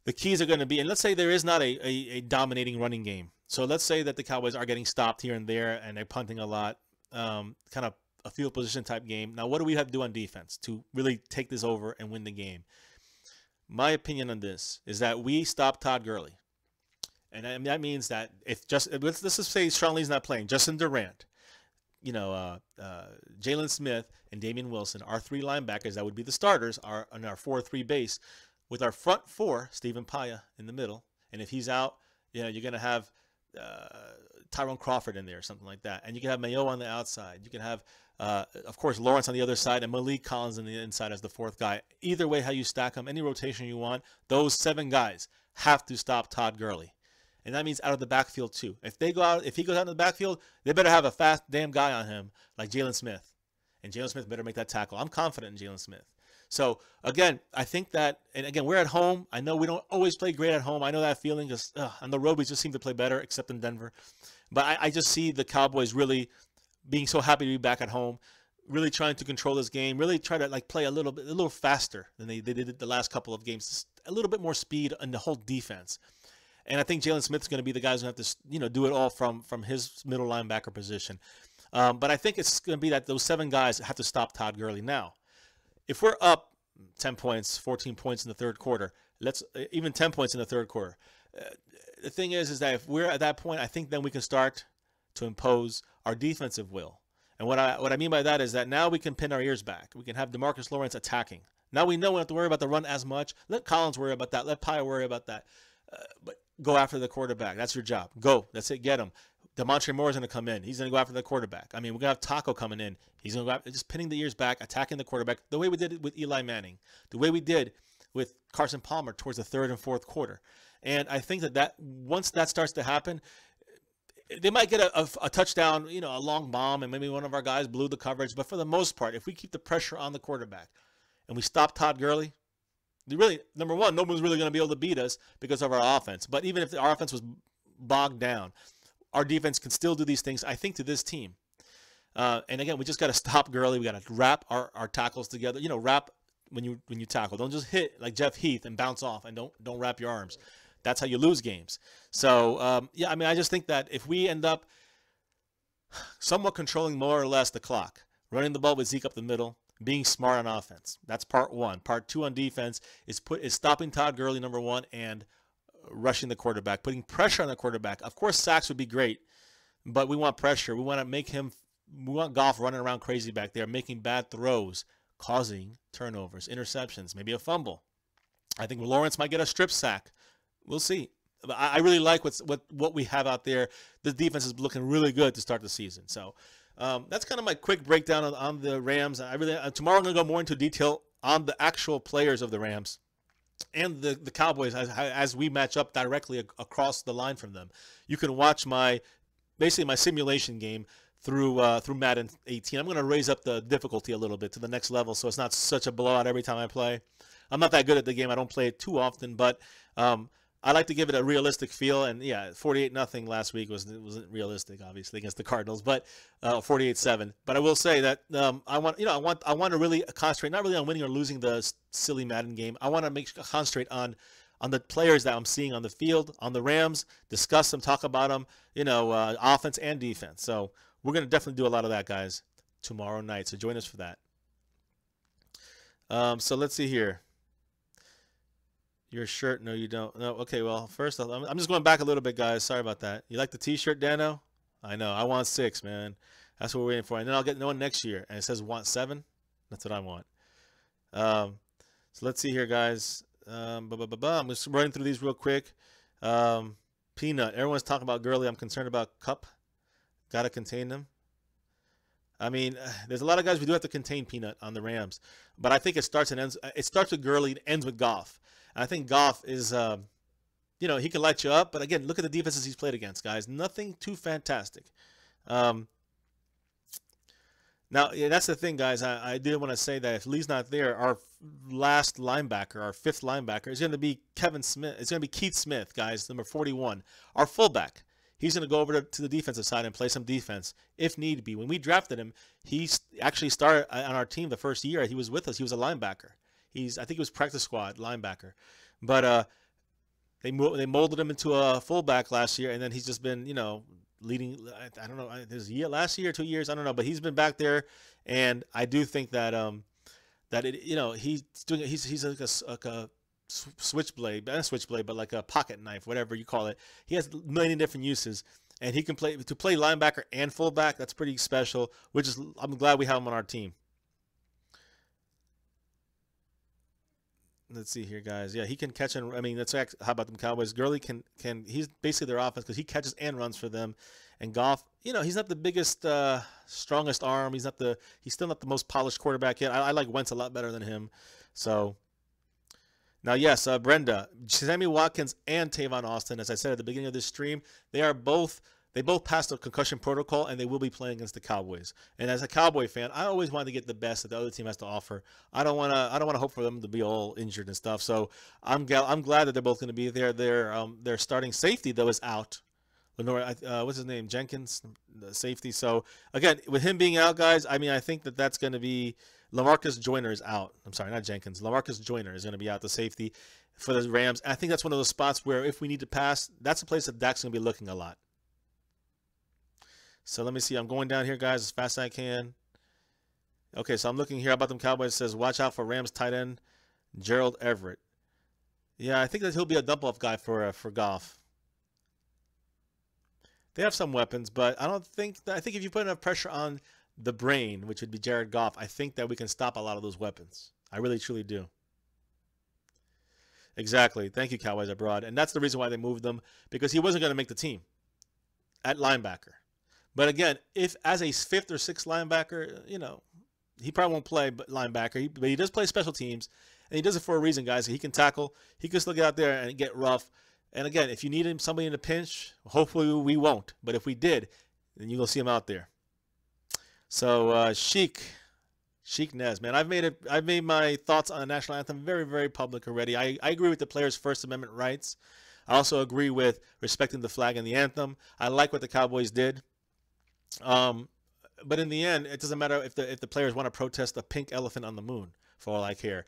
the keys are going to be, and let's say there is not a dominating running game. So let's say that the Cowboys are getting stopped here and there, and they're punting a lot, kind of a field position type game. Now, what do we have to do on defense to really take this over and win the game? My opinion on this is that we stop Todd Gurley. And that means that if let's just say Sean Lee's not playing, Justin Durant, Jalen Smith and Damian Wilson, our 3 linebackers that would be the starters, are on our 4-3 base, with our front 4, Stephen Paea in the middle. And if he's out, you're going to have Tyrone Crawford in there or something like that. And you can have Mayo on the outside. You can have, of course, Lawrence on the other side and Malik Collins on the inside as the 4th guy. Either way, how you stack them, any rotation you want, those 7 guys have to stop Todd Gurley. And that means out of the backfield too. If he goes out in the backfield, they better have a fast damn guy on him like Jalen Smith. And Jalen Smith better make that tackle. I'm confident in Jalen Smith. So, again, I think that, and again, we're at home. I know we don't always play great at home. I know that feeling because on the road we just seem to play better, except in Denver. But I just see the Cowboys really being so happy to be back at home, really trying to control this game, really try to play a little faster than they did the last couple of games, just a little bit more speed in the whole defense. And I think Jalen Smith's going to be the guy who's going to have to do it all from his middle linebacker position. But I think it's going to be that those 7 guys have to stop Todd Gurley. Now, if we're up 10 points, 14 points in the third quarter. Let's even 10 points in the third quarter. The thing is that if we're at that point, I think then we can start to impose our defensive will. And what I mean by that is that now we can pin our ears back. We can have DeMarcus Lawrence attacking. Now we know we don't have to worry about the run as much. Let Collins worry about that. Let Paea worry about that. But go after the quarterback. That's your job. Go. That's it. Get him. DeMontre Moore is going to come in. He's going to go after the quarterback. I mean, we're going to have Taco coming in. He's going to go after, just pinning the ears back, attacking the quarterback, the way we did it with Eli Manning, the way we did with Carson Palmer towards the third and fourth quarter. And I think that once that starts to happen, they might get a touchdown, a long bomb, and maybe one of our guys blew the coverage. But for the most part, if we keep the pressure on the quarterback and we stop Todd Gurley, number one, no one's really going to be able to beat us because of our offense. But even if our offense was bogged down, our defense can still do these things, I think, to this team. And again, we just got to stop Gurley. We got to wrap our tackles together. Wrap when you tackle. Don't just hit like Jeff Heath and bounce off, and don't wrap your arms. That's how you lose games. So, yeah, I mean, I just think that if we end up somewhat controlling more or less the clock, running the ball with Zeke up the middle, being smart on offense, that's part one. Part two on defense is stopping Todd Gurley, number one, and rushing the quarterback, putting pressure on the quarterback. Of course, sacks would be great, but we want pressure. We want Goff running around crazy back there, making bad throws, causing turnovers, interceptions, maybe a fumble. I think Lawrence might get a strip sack. We'll see. But I really like what we have out there. The defense is looking really good to start the season. So that's kind of my quick breakdown on the Rams. Tomorrow I'm going to go more into detail on the actual players of the Rams and the Cowboys as we match up directly across the line from them. You can watch basically my simulation game through Madden 18. I'm going to raise up the difficulty a little bit to the next level so it's not such a blowout every time I play. I'm not that good at the game. I don't play it too often, but I like to give it a realistic feel. And yeah, 48-0 last week wasn't realistic, obviously, against the Cardinals, but 48-7. But I will say that I want to really concentrate not really on winning or losing the silly Madden game. I want to concentrate on the players that I'm seeing on the field, on the Rams, discuss them, talk about them, offense and defense. So we're going to definitely do a lot of that, guys, tomorrow night. So join us for that. So let's see here. Your shirt? No, you don't. No. Okay, well, first, I'm just going back a little bit, guys. Sorry about that. You like the T-shirt, Dano? I know. I want 6, man. That's what we're waiting for. And then I'll get one next year. And it says want 7. That's what I want. So let's see here, guys. I'm just running through these real quick. Peanut. Everyone's talking about Gurley. I'm concerned about Cup. Got to contain them. I mean, there's a lot of guys we do have to contain Peanut on the Rams. But I think it starts with Gurley and ends with Goff. And I think Goff is, he can light you up. But again, look at the defenses he's played against, guys. Nothing too fantastic. Now, yeah, that's the thing, guys. I did want to say that if Lee's not there, our last linebacker, our 5th linebacker, is going to be Kevin Smith. It's going to be Keith Smith, guys, number 41. Our fullback. He's going to go over to the defensive side and play some defense if need be. When we drafted him, he actually started on our team the first year he was with us. He was a linebacker. I think he was practice squad linebacker. But they molded him into a fullback last year, and then he's just been, leading. I don't know, last year, 2 years, I don't know, but he's been back there, and I do think that he's like a switchblade, not a switchblade, but like a pocket knife, whatever you call it. He has a million different uses, and he can play linebacker and fullback. That's pretty special. I'm glad we have him on our team. Let's see here, guys. Yeah, he can catch and that's how about them Cowboys? Gurley can he's basically their offense because he catches and runs for them. And Goff, he's not the biggest, strongest arm. He's still not the most polished quarterback yet. I like Wentz a lot better than him. So now, yes, Brenda, Sammy Watkins and Tavon Austin, as I said at the beginning of this stream, they both passed the concussion protocol, and they will be playing against the Cowboys. And as a Cowboy fan, I always want to get the best that the other team has to offer. I don't want to hope for them to be all injured and stuff. So I'm glad that they're both going to be there. Their starting safety though is out. Lenore, what's his name? Jenkins, the safety. So again, with him being out, guys, I think that's going to be LaMarcus Joyner is out. I'm sorry, not Jenkins. LaMarcus Joyner is going to be out, the safety for the Rams. And I think that's one of those spots where if we need to pass, that's a place that Dak's going to be looking a lot. So let me see. I'm going down here, guys, as fast as I can. Okay, so I'm looking here about them Cowboys. It says, watch out for Rams tight end Gerald Everett. Yeah, I think that he'll be a dump-off guy for Goff. They have some weapons, but I don't think I think if you put enough pressure on the brain, which would be Jared Goff, I think that we can stop a lot of those weapons. I really truly do. Exactly. Thank you, Cowboys Abroad. And that's the reason why they moved them, because he wasn't going to make the team at linebacker. But again, if as a fifth or sixth linebacker, he probably won't play linebacker, but he does play special teams, and he does it for a reason, guys. He can tackle. He can still get out there and get rough. And again, if you need him, somebody in a pinch, hopefully we won't. But if we did, then you'll see him out there. So Sheik Nez, man, I've made my thoughts on the national anthem very, very public already. I agree with the players' First Amendment rights. I also agree with respecting the flag and the anthem. I like what the Cowboys did. But in the end, it doesn't matter if the players want to protest a pink elephant on the moon, for all I care.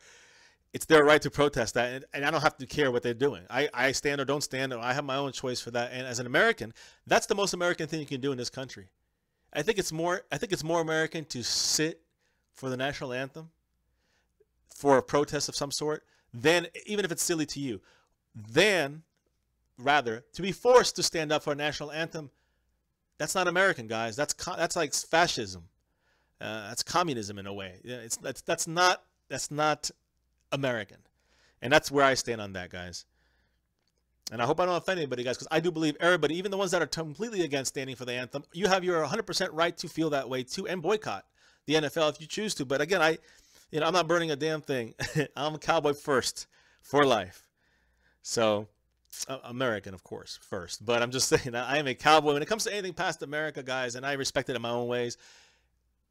It's their right to protest that, and I don't have to care what they're doing. I stand or don't stand, or I have my own choice for that. And as an American, that's the most American thing you can do in this country. I think it's more American to sit for the national anthem, for a protest of some sort, than, even if it's silly to you, than rather to be forced to stand up for a national anthem. That's not American, guys. That's like fascism. That's communism in a way. That's not American, and that's where I stand on that, guys. And I hope I don't offend anybody, guys, because I do believe everybody, even the ones that are completely against standing for the anthem, you have your 100% right to feel that way too, and boycott the NFL if you choose to. But again, I'm not burning a damn thing. I'm a Cowboy first for life. So American, of course, first. But I'm just saying, I am a Cowboy. When it comes to anything past America, guys, and I respect it in my own ways,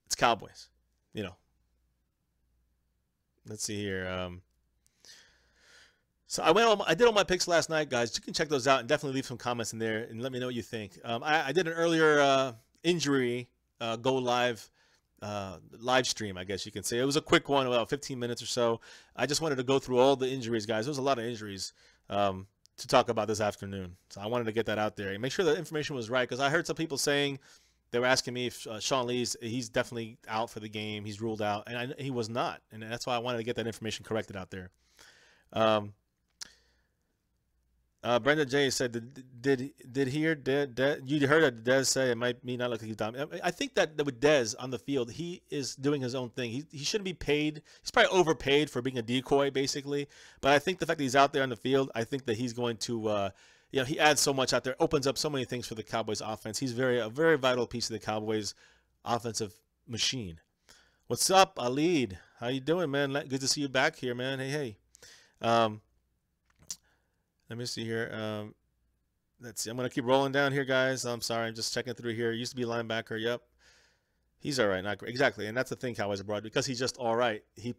it's Cowboys. Let's see here. So I did all my picks last night, guys. You can check those out and definitely leave some comments in there and let me know what you think. I did an earlier injury go live stream, I guess you can say. It was a quick one, about 15 minutes or so. I just wanted to go through all the injuries, guys. There was a lot of injuries to talk about this afternoon. So I wanted to get that out there and make sure the information was right, because I heard some people saying, they were asking me if Sean Lee's, he's definitely out for the game. He's ruled out. And he was not. And that's why I wanted to get that information corrected out there. Brenda J said, did he hear you heard Dez say it might me not look like he's dominant? I think that with Dez on the field, he is doing his own thing. He shouldn't be paid. He's probably overpaid for being a decoy, basically. But I think the fact that he's out there on the field, I think that he's going to he adds so much out there, opens up so many things for the Cowboys offense. He's a very vital piece of the Cowboys offensive machine. What's up, Alid? How you doing, man? Good to see you back here, man. Hey. Let me see here. Let's see. I'm going to keep rolling down here, guys. I'm sorry. I'm just checking through here. Used to be linebacker. Yep. He's all right. Not great. Exactly. And that's the thing, Cowboys Abroad, because he's just all right. He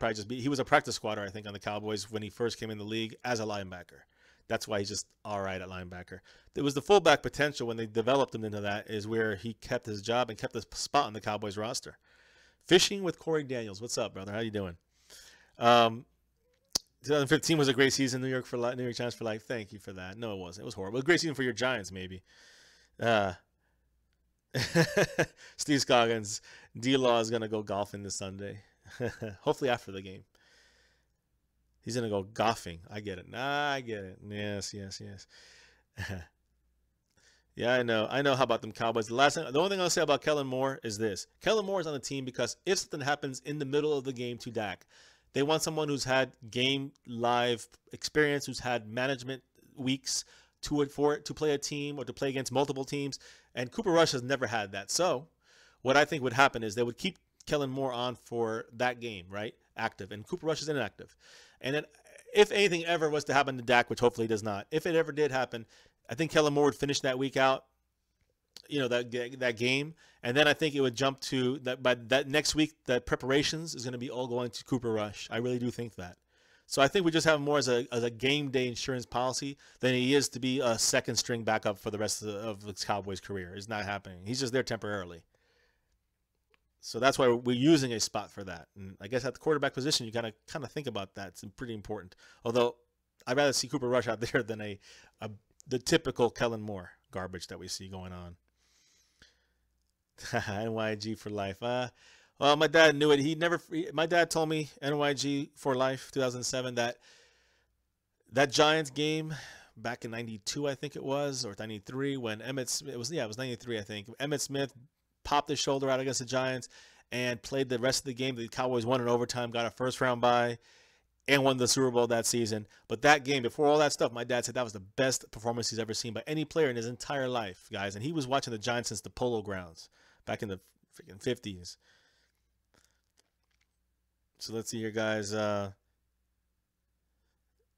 was a practice squatter, I think, on the Cowboys when he first came in the league as a linebacker. That's why he's just all right at linebacker. It was the fullback potential when they developed him into that is where he kept his job and kept his spot on the Cowboys roster. Fishing with Corey Daniels. What's up, brother? How you doing? 2015 was a great season. New York Giants for life. Thank you for that. No, it wasn't. It was horrible. A great season for your Giants, maybe. Steve Scoggins. D-Law is going to go golfing this Sunday. Hopefully after the game. He's going to go golfing. I get it. I get it. Yes. Yeah, I know. How about them Cowboys? The only thing I'll say about Kellen Moore is this. Kellen Moore is on the team because if something happens in the middle of the game to Dak, they want someone who's had game live experience, who's had management weeks to play a team or to play against multiple teams. And Cooper Rush has never had that. So what I think would happen is they would keep Kellen Moore on for that game, right? Active. And Cooper Rush is inactive. And then if anything ever was to happen to Dak, which hopefully does not, if it ever did happen, I think Kellen Moore would finish that week out, that game. And then I think it would jump to that. But that next week, the preparations is going to be all going to Cooper Rush. I really do think that. So I think we just have him more as a game day insurance policy than he is to be a second string backup for the rest of the Cowboys' career. It's not happening. He's just there temporarily. So that's why we're using a spot for that. And I guess at the quarterback position, you got to kind of think about that. It's pretty important. Although I'd rather see Cooper Rush out there than the typical Kellen Moore garbage that we see going on. NYG for life. Well, my dad knew it. My dad told me NYG for life, 2007, that Giants game back in '92, I think it was, or '93, when it was '93, I think. Emmitt Smith popped his shoulder out against the Giants and played the rest of the game. The Cowboys won in overtime, got a first-round bye, and won the Super Bowl that season. But that game, before all that stuff, my dad said that was the best performance he's ever seen by any player in his entire life, guys. And he was watching the Giants since the Polo Grounds back in the freaking 50s. So let's see here, guys.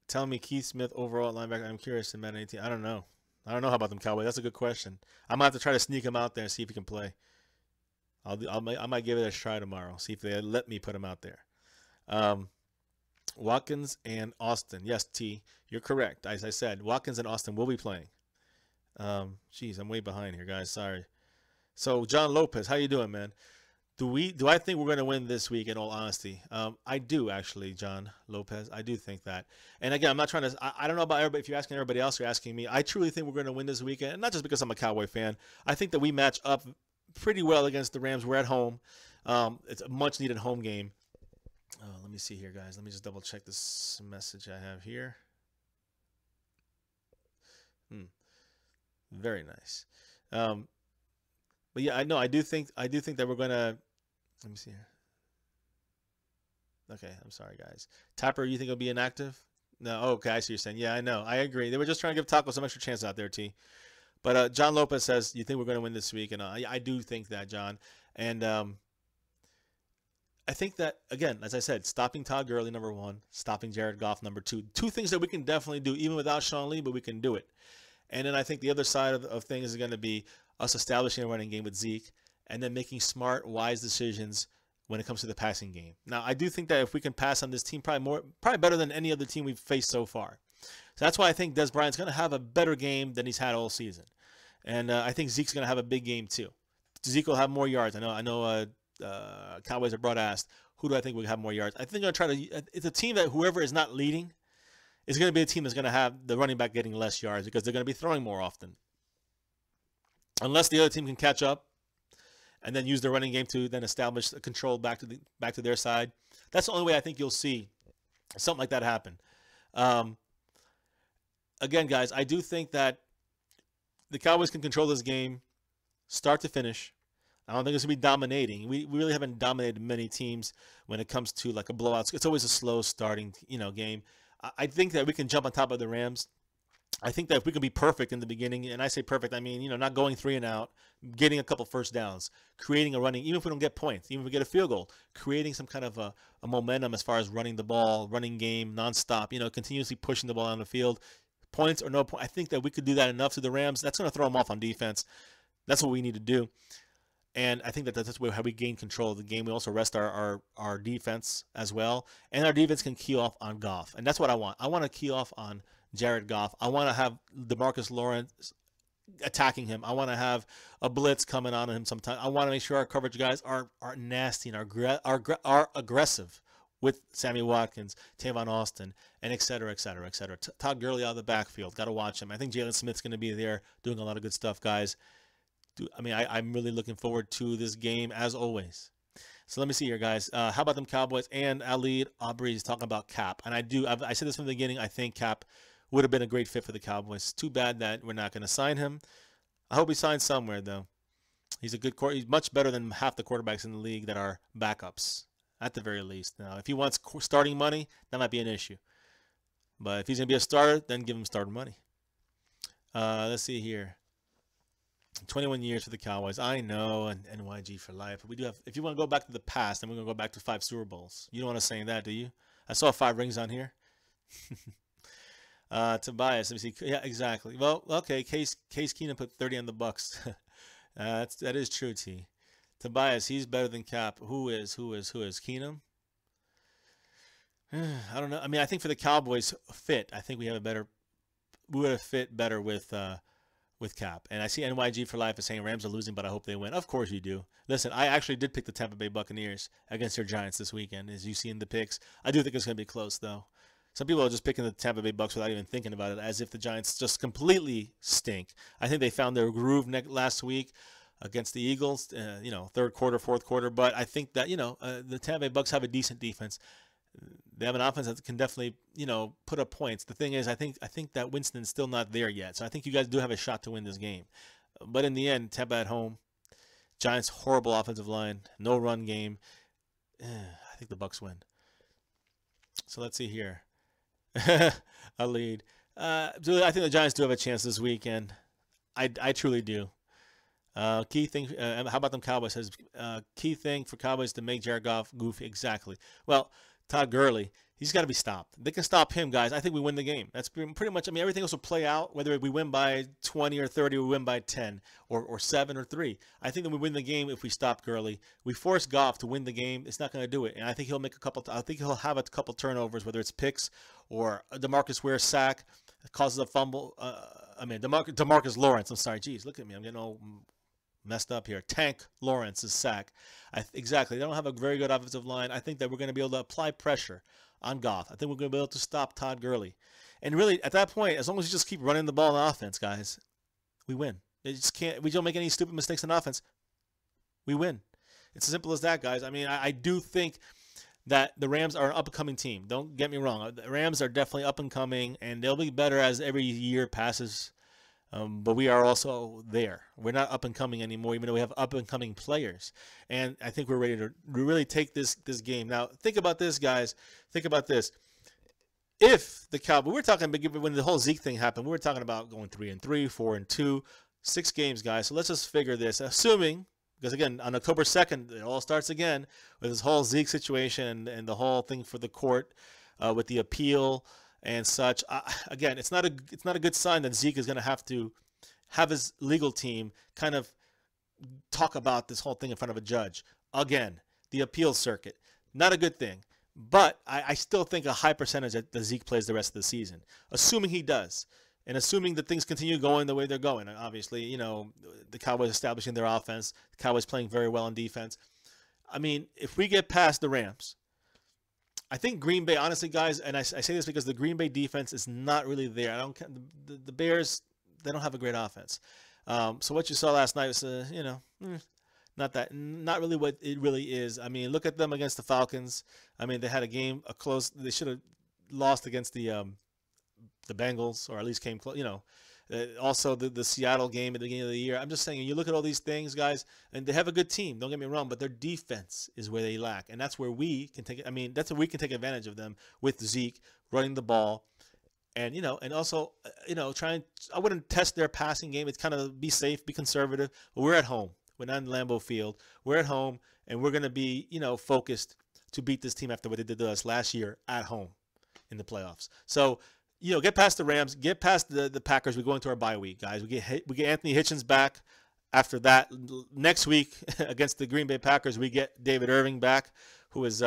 Tell me Keith Smith overall linebacker. I'm curious in Madden 18. I don't know. I don't know how about them Cowboys. That's a good question. I might have to try to sneak him out there and see if he can play. I might give it a try tomorrow. See if they let me put him out there. Watkins and Austin. Yes, T, you're correct. As I said, Watkins and Austin will be playing. Geez, I'm way behind here, guys. Sorry. So John Lopez, how you doing, man? Do I think we're going to win this week, in all honesty? I do, actually, John Lopez. I do think that. And again, I'm not trying to – I don't know about everybody. If you're asking everybody else, you're asking me. I truly think we're going to win this weekend, and not just because I'm a Cowboy fan. I think that we match up pretty well against the Rams. We're at home. It's a much-needed home game. Let me see here, guys. Let me just double-check this message I have here. Very nice. But yeah, I do think that we're gonna. Let me see here. Okay, I'm sorry, guys. Tapper, you think he'll be inactive? No. Oh, okay, I see what you're saying. Yeah, I know. I agree. They were just trying to give Taco some extra chance out there, T. But John Lopez says, you think we're going to win this week? And I do think that, John. And I think that, again, as I said, stopping Todd Gurley, number one, stopping Jared Goff, number two. Two things that we can definitely do, even without Sean Lee, but we can do it. And then I think the other side of things is going to be us establishing a running game with Zeke and then making smart, wise decisions when it comes to the passing game. Now, I do think that if we can pass on this team, probably better than any other team we've faced so far. So that's why I think Des Bryant's going to have a better game than he's had all season. And I think Zeke's going to have a big game too. Zeke will have more yards. I know Cowboys are broad asked, who do I think will have more yards? I think they're going to try to – it's a team that whoever is not leading is going to be a team that's going to have the running back getting less yards because they're going to be throwing more often. Unless the other team can catch up and then use their running game to then establish a control back to their side. That's the only way I think you'll see something like that happen. Again, guys, I do think that the Cowboys can control this game start to finish. I don't think it's going to be dominating. We really haven't dominated many teams when it comes to like a blowout. It's always a slow starting, game. I think that we can jump on top of the Rams. I think that if we can be perfect in the beginning, and I say perfect, I mean, not going 3 and out, getting a couple first downs, creating a running, even if we don't get points, even if we get a field goal, creating some kind of a momentum as far as running the ball, running game, nonstop, continuously pushing the ball on the field, points or no point. I think that we could do that enough to the Rams. That's going to throw them off on defense. That's what we need to do. And I think that that's how we gain control of the game. We also rest our defense as well. And our defense can key off on Goff. And that's what I want. I want to key off on Jared Goff. I want to have DeMarcus Lawrence attacking him. I want to have a blitz coming on him sometime. I want to make sure our coverage guys are nasty and are aggressive with Sammy Watkins, Tavon Austin, and et cetera, et cetera, et cetera. Todd Gurley out of the backfield. Got to watch him. I think Jalen Smith's going to be there doing a lot of good stuff, guys. I'm really looking forward to this game as always. So let me see here, guys. How about them Cowboys? And Alid Aubrey is talking about Cap. And I said this from the beginning. I think Cap would have been a great fit for the Cowboys. Too bad that we're not going to sign him. I hope he signs somewhere, though. He's much better than half the quarterbacks in the league that are backups, at the very least. Now, if he wants starting money, that might be an issue. But if he's going to be a starter, then give him starting money. Let's see here. 21 years for the Cowboys. I know, and NYG for life. But we do have, if you want to go back to the past, then we're going to go back to 5 Super Bowls. You don't want to say that, do you? I saw 5 rings on here. Tobias, let me see. Yeah, exactly. Well, okay. Case Keenum put 30 on the Bucks. That is true, T. Tobias, he's better than Cap. Who is Keenum? I don't know. I mean, I think for the Cowboys fit, I think we would have fit better with Cap. And I see NYG for life is saying Rams are losing, but I hope they win. Of course you do. Listen, I actually did pick the Tampa Bay Buccaneers against their Giants this weekend, as you see in the picks. I do think it's going to be close, though. Some people are just picking the Tampa Bay Bucks without even thinking about it, as if the Giants just completely stink. I think they found their groove last week. against the Eagles, third quarter, fourth quarter. But I think that, the Tampa Bay Bucks have a decent defense. They have an offense that can definitely, put up points. The thing is, I think that Winston's still not there yet. So I think you guys do have a shot to win this game. But in the end, Tampa at home, Giants horrible offensive line, no run game. I think the Bucks win. So let's see here. A lead. I think the Giants do have a chance this weekend. I truly do. Key thing. How about them Cowboys? Says key thing for Cowboys to make Jared Goff goofy. Exactly. Well, Todd Gurley, he's got to be stopped. They can stop him, guys. I think we win the game. That's pretty much. I mean, everything else will play out. Whether we win by 20 or 30, we win by 10 or 7 or 3. I think that we win the game if we stop Gurley. We force Goff to win the game. It's not going to do it. And I think he'll make a couple. I think he'll have a couple turnovers, whether it's picks or a DeMarcus Ware sack that causes a fumble. DeMarcus Lawrence. I'm sorry. Geez, look at me. I'm getting all messed up here. Tank Lawrence's sack. Exactly. They don't have a very good offensive line. I think that we're going to be able to apply pressure on Goff. I think we're going to be able to stop Todd Gurley. And really, at that point, as long as you just keep running the ball on offense, guys, we win. We don't make any stupid mistakes on offense. We win. It's as simple as that, guys. I mean, I do think that the Rams are an up-and-coming team. Don't get me wrong. The Rams are definitely up-and-coming, and they'll be better as every year passes. But we are also there. We're not up and coming anymore, even though we have up and coming players. And I think we're ready to really take this game. Now, think about this, guys. Think about this. If the Cowboys, we're talking when the whole Zeke thing happened, we were talking about going 3-3, 4-2, 6 games, guys. So let's just figure this. Assuming, because again, on October 2nd, it all starts again with this whole Zeke situation and the whole thing for the court with the appeal and such. Again, it's not a good sign that Zeke is going to have his legal team kind of talk about this whole thing in front of a judge. Again, the appeals circuit, not a good thing. But I still think a high percentage that Zeke plays the rest of the season, assuming he does, and assuming that things continue going the way they're going. And obviously, the Cowboys establishing their offense, the Cowboys playing very well on defense. I mean, if we get past the Rams, I think Green Bay, honestly, guys, and I say this because the Green Bay defense is not really there. The Bears, they don't have a great offense. So what you saw last night was, not really what it really is. I mean, look at them against the Falcons. I mean, they had a close. They should have lost against the Bengals, or at least came close. Also the Seattle game at the beginning of the year. I'm just saying, you look at all these things, guys, and they have a good team. Don't get me wrong, but their defense is where they lack, and that's where we can take. I mean, that's where we can take advantage of them with Zeke running the ball, and and also trying. I wouldn't test their passing game. It's kind of be safe, be conservative. But we're at home. We're not in Lambeau Field. We're at home, and we're going to be focused to beat this team after what they did to us last year at home in the playoffs. So. Get past the Rams, get past the Packers. We go into our bye week, guys. We get Anthony Hitchens back. After that, next week against the Green Bay Packers, we get David Irving back, who is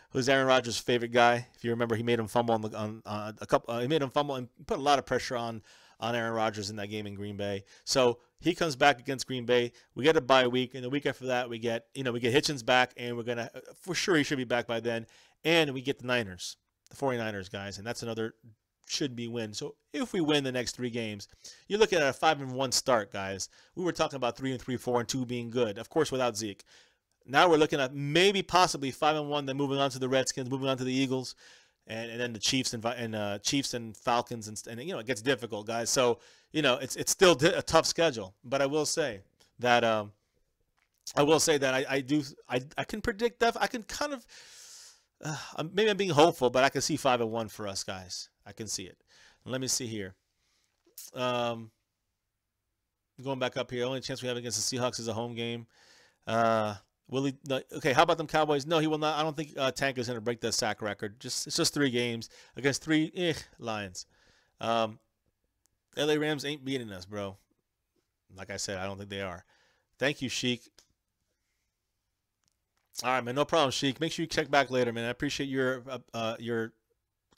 who's Aaron Rodgers' favorite guy. If you remember, he made him fumble he made him fumble and put a lot of pressure on Aaron Rodgers in that game in Green Bay. So he comes back against Green Bay. We get a bye week, and the week after that, we get Hitchens back, and we're gonna for sure he should be back by then, and we get the Niners. The 49ers, guys, and that's another should-be win. So if we win the next 3 games, you're looking at a 5-1 start, guys. We were talking about 3-3, 4-2 being good, of course, without Zeke. Now we're looking at maybe possibly 5-1, then moving on to the Redskins, moving on to the Eagles, and then the Chiefs and Falcons, and it gets difficult, guys. So it's still a tough schedule. But I will say that I can predict that. I can kind of. Maybe I'm being hopeful, but I can see 5-1 for us, guys. I can see it. Let me see here. Going back up here, only chance we have against the Seahawks is a home game. Will he? No, okay, how about them Cowboys? No, he will not. I don't think Tank is going to break the sack record. It's just 3 games against 3 Lions. LA Rams ain't beating us, bro. Like I said, I don't think they are. Thank you, Sheik. All right, man, no problem, Sheik. Make sure you check back later, man. I appreciate your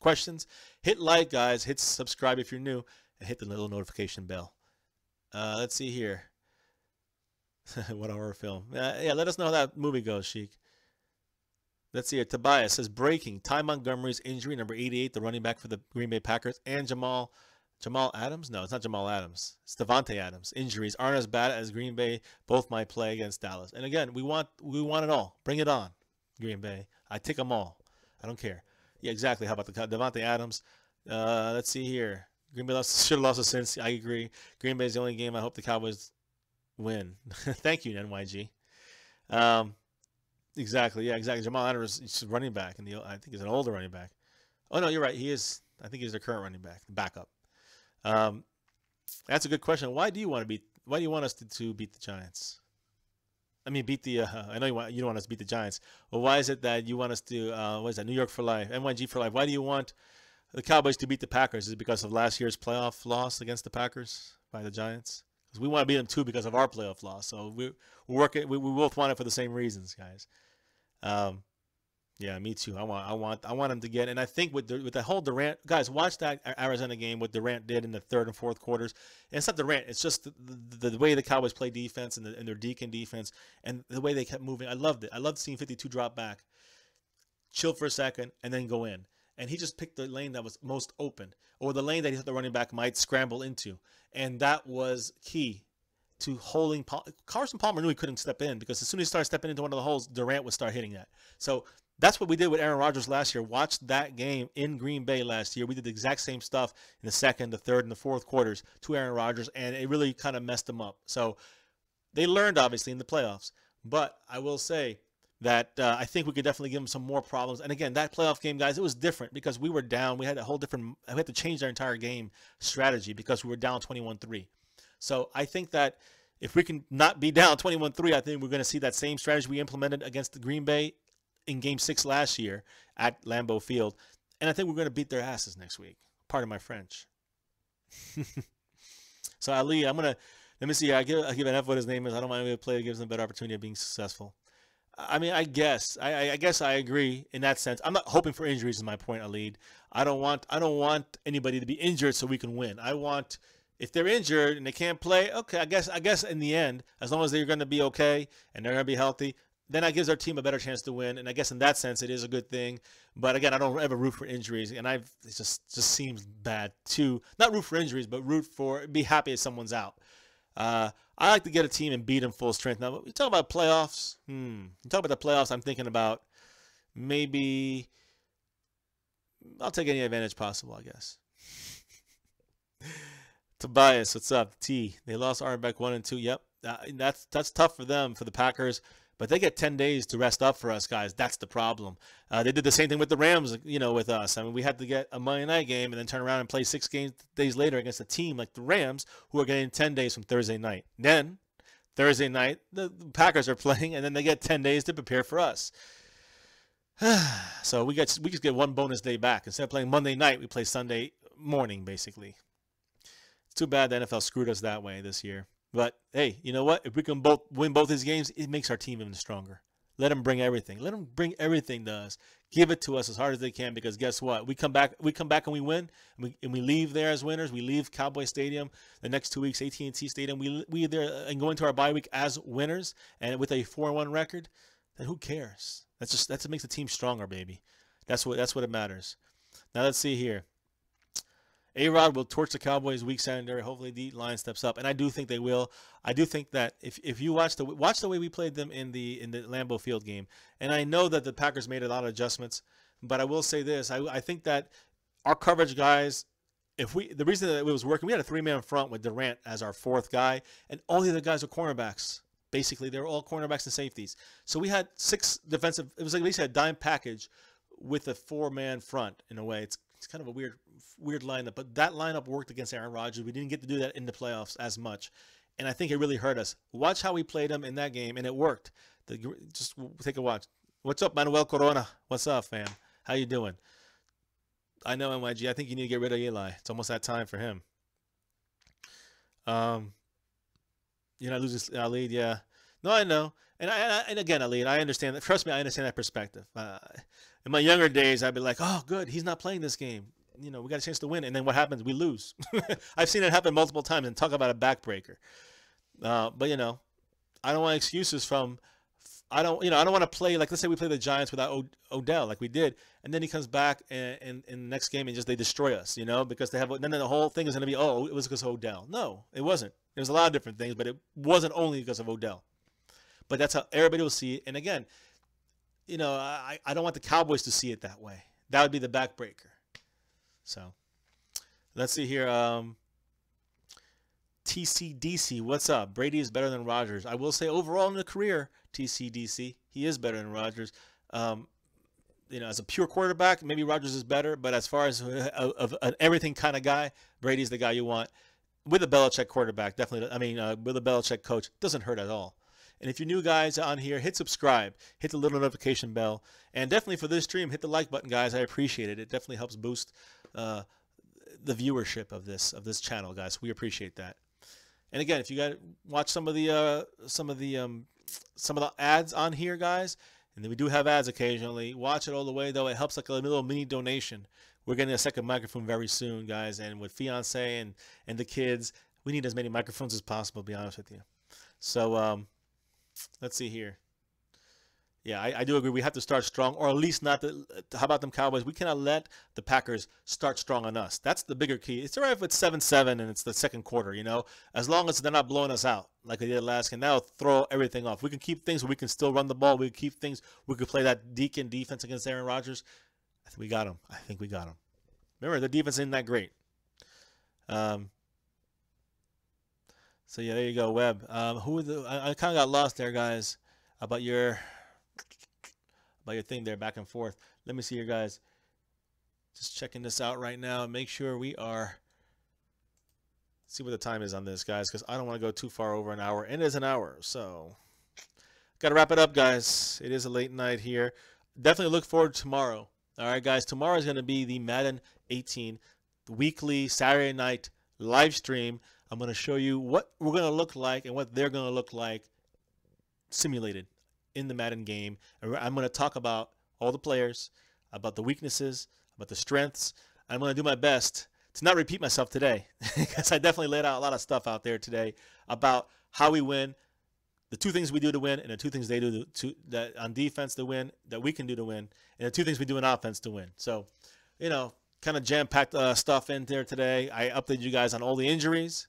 questions. Hit like, guys. Hit subscribe if you're new, and hit the little notification bell. Let's see here. What a horror film. Yeah, let us know how that movie goes, Sheik. Let's see here. Tobias says, breaking. Ty Montgomery's injury, number 88, the running back for the Green Bay Packers, and Jamal Jamal Adams? No, it's not Jamal Adams. It's Devontae Adams. Injuries aren't as bad as Green Bay. Both might play against Dallas. And again, we want it all. Bring it on, Green Bay. I take them all. I don't care. Yeah, exactly. How about the Devontae Adams? Let's see here. Green Bay should have lost to Cincy. I agree. Green Bay is the only game I hope the Cowboys win. Thank you, NYG. Exactly. Yeah, exactly. Jamal Adams is running back, and I think he's an older running back. Oh no, you're right. He is. I think he's the current running back, the backup. That's a good question. Why do you want us to beat the Giants? I mean, beat the. I know you don't want us to beat the Giants. Well, why is it that you want us to? What is that? New York for life, NYG for life. Why do you want the Cowboys to beat the Packers? Is it because of last year's playoff loss against the Packers by the Giants? Because we want to beat them too because of our playoff loss. So we're working. We both want it for the same reasons, guys. Yeah, me too. I want him to get. And I think with the whole Durant, guys, watch that Arizona game. What Durant did in the third and fourth quarters. And it's not Durant. It's just the way the Cowboys play defense and their Deacon defense and the way they kept moving. I loved it. I loved seeing 52 drop back, chill for a second, and then go in. And he just picked the lane that was most open, or the lane that he thought the running back might scramble into, and that was key to holding. Carson Palmer knew he couldn't step in because as soon as he started stepping into one of the holes, Durant would start hitting that. So that's what we did with Aaron Rodgers last year. Watch that game in Green Bay last year. We did the exact same stuff in the second, the third, and the fourth quarters to Aaron Rodgers, and it really kind of messed them up. So they learned, obviously, in the playoffs. But I will say that I think we could definitely give them some more problems. And again, that playoff game, guys, it was different because we were down. We had we had to change our entire game strategy because we were down 21-3. So I think that if we can not be down 21-3, I think we're going to see that same strategy we implemented against the Green Bay in Game 6 last year at Lambeau Field. And I think we're going to beat their asses next week. Pardon my French. So Ali, let me see. I give an F what his name is. I don't mind if a player gives them a better opportunity of being successful. I mean, I guess I agree in that sense. I'm not hoping for injuries is my point, Alid. I don't want anybody to be injured so we can win. I want, if they're injured and they can't play, okay, I guess in the end, as long as they're going to be okay and they're going to be healthy, then that gives our team a better chance to win. And I guess in that sense, it is a good thing. But again, I don't ever root for injuries, and it just seems bad to not root for injuries, but be happy if someone's out. I like to get a team and beat them full strength. Now, you talk about playoffs. You talk about the playoffs. I'm thinking about maybe I'll take any advantage possible, I guess. Tobias, what's up? T. They lost Arnbeck 1 and 2. Yep, that's tough for them, for the Packers. But they get 10 days to rest up for us, guys. That's the problem. They did the same thing with the Rams, with us. I mean, we had to get a Monday night game and then turn around and play 6 days later against a team like the Rams, who are getting 10 days from Thursday night. Then, Thursday night, the Packers are playing, and then they get 10 days to prepare for us. So we just get one bonus day back. Instead of playing Monday night, we play Sunday morning, basically. It's too bad the NFL screwed us that way this year. But, hey, you know what? If we can win both these games, it makes our team even stronger. Let them bring everything. Let them bring everything to us. Give it to us as hard as they can because guess what? We come back and we win, and we leave there as winners. We leave Cowboy Stadium the next 2 weeks, AT&T Stadium. We there and go into our bye week as winners and with a 4-1 record, then who cares? That's what makes the team stronger, baby. That's what it matters. Now, let's see here. A-Rod will torch the Cowboys weak secondary. Hopefully the line steps up, and I do think they will. I do think that if you watch the way we played them in the Lambeau Field game, and I know that the Packers made a lot of adjustments, but I will say this: I think that our coverage guys, the reason that it was working, we had a 3-man front with Durant as our 4th guy, and all the other guys were cornerbacks. Basically, they were all cornerbacks and safeties. So we had 6 defensive. It was like basically a dime package with a 4-man front in a way. It's kind of a weird lineup, but that lineup worked against Aaron Rodgers. We didn't get to do that in the playoffs as much, and I think it really hurt us. Watch how we played them in that game, and it worked. Just take a watch. What's up, Manuel Corona? What's up, fam? How you doing? I know, MYG. I think you need to get rid of Eli. It's almost that time for him. You're not losing our lead, yeah. No, I know. And again, Alid, I understand that. Trust me, I understand that perspective. In my younger days, I'd be like, oh, good, he's not playing this game. We got a chance to win. And then what happens? We lose. I've seen it happen multiple times, and talk about a backbreaker. But, I don't want excuses from I don't want to play like, let's say we play the Giants without Odell like we did, and then he comes back in the next game and just they destroy us, because they have. Then the whole thing is going to be, oh, it was because of Odell. No, it wasn't. There's a lot of different things, but it wasn't only because of Odell. But that's how everybody will see it. And again, I don't want the Cowboys to see it that way. That would be the backbreaker. So let's see here. TCDC, what's up? Brady is better than Rodgers. I will say overall in the career, TCDC, he is better than Rodgers. As a pure quarterback, maybe Rodgers is better, but as far as an everything kind of guy, Brady's the guy you want. With a Belichick quarterback, definitely. With a Belichick coach, doesn't hurt at all. And if you're new guys on here, hit subscribe, hit the little notification bell, and definitely for this stream, hit the like button, guys. I appreciate it. It definitely helps boost the viewership of this channel, guys. We appreciate that. And again, if you guys watch some of the ads on here, guys, and then we do have ads occasionally, watch it all the way, though. It helps like a little mini donation. We're getting a second microphone very soon, guys, and with fiance and the kids, we need as many microphones as possible, to be honest with you. So let's see here. Yeah, I do agree. We have to start strong, or at least not. How about them Cowboys? We cannot let the Packers start strong on us. That's the bigger key. It's all right if it's 7-7 and it's the second quarter, as long as they're not blowing us out like they did last game. That'll throw everything off. We can keep things where we can still run the ball. We can keep things. We could play that Deacon defense against Aaron Rodgers. I think we got him. Remember, the defense isn't that great. So yeah, there you go, Webb. I kind of got lost there, guys, about your thing there, back and forth. Let me see here, guys. Just checking this out right now. Make sure we are. See what the time is on this, guys, because I don't want to go too far over an hour. And it is an hour, so got to wrap it up, guys. It is a late night here. Definitely look forward to tomorrow. All right, guys. Tomorrow is going to be the Madden 18 weekly Saturday night live stream. I'm going to show you what we're going to look like and what they're going to look like simulated in the Madden game. And I'm going to talk about all the players, about the weaknesses, about the strengths. I'm going to do my best to not repeat myself today, because I definitely laid out a lot of stuff out there today about how we win, the two things we do to win, and the two things they do that on defense to win, that we can do to win, and the two things we do in offense to win. So, kind of jam-packed stuff in there today. I updated you guys on all the injuries.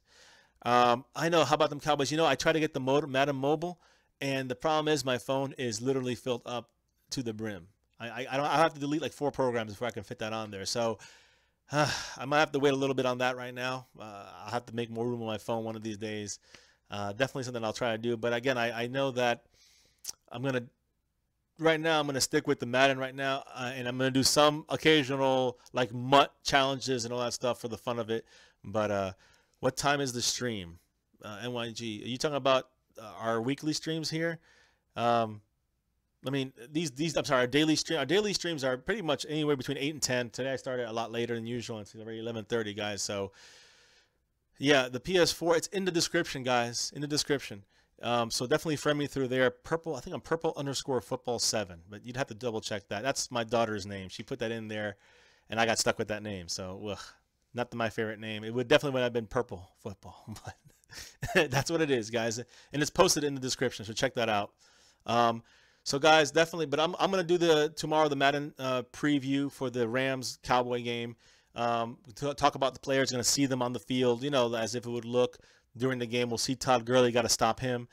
I know, how about them Cowboys? I try to get the Madden Mobile, and the problem is my phone is literally filled up to the brim. I have to delete like 4 programs before I can fit that on there. So I might have to wait a little bit on that right now. I'll have to make more room on my phone one of these days. Definitely something I'll try to do. But again, I know that right now I'm going to stick with the Madden right now. And I'm going to do some occasional like MUT challenges and all that stuff for the fun of it. But what time is the stream? NYG, are you talking about our weekly streams here? I'm sorry, our daily streams are pretty much anywhere between 8 and 10. Today I started a lot later than usual. It's already 11:30, guys. So yeah, the PS4, it's in the description, guys, in the description. So definitely friend me through there. I think I'm purple_football7, but you'd have to double check that. That's my daughter's name. She put that in there and I got stuck with that name. So not my favorite name. It would definitely have been purple football, but that's what it is, guys, and it's posted in the description, so check that out. So guys, definitely, but I'm gonna do tomorrow the Madden preview for the Rams Cowboy game. Talk about the players, gonna see them on the field, as if it would look during the game. We'll see Todd Gurley, got to stop him.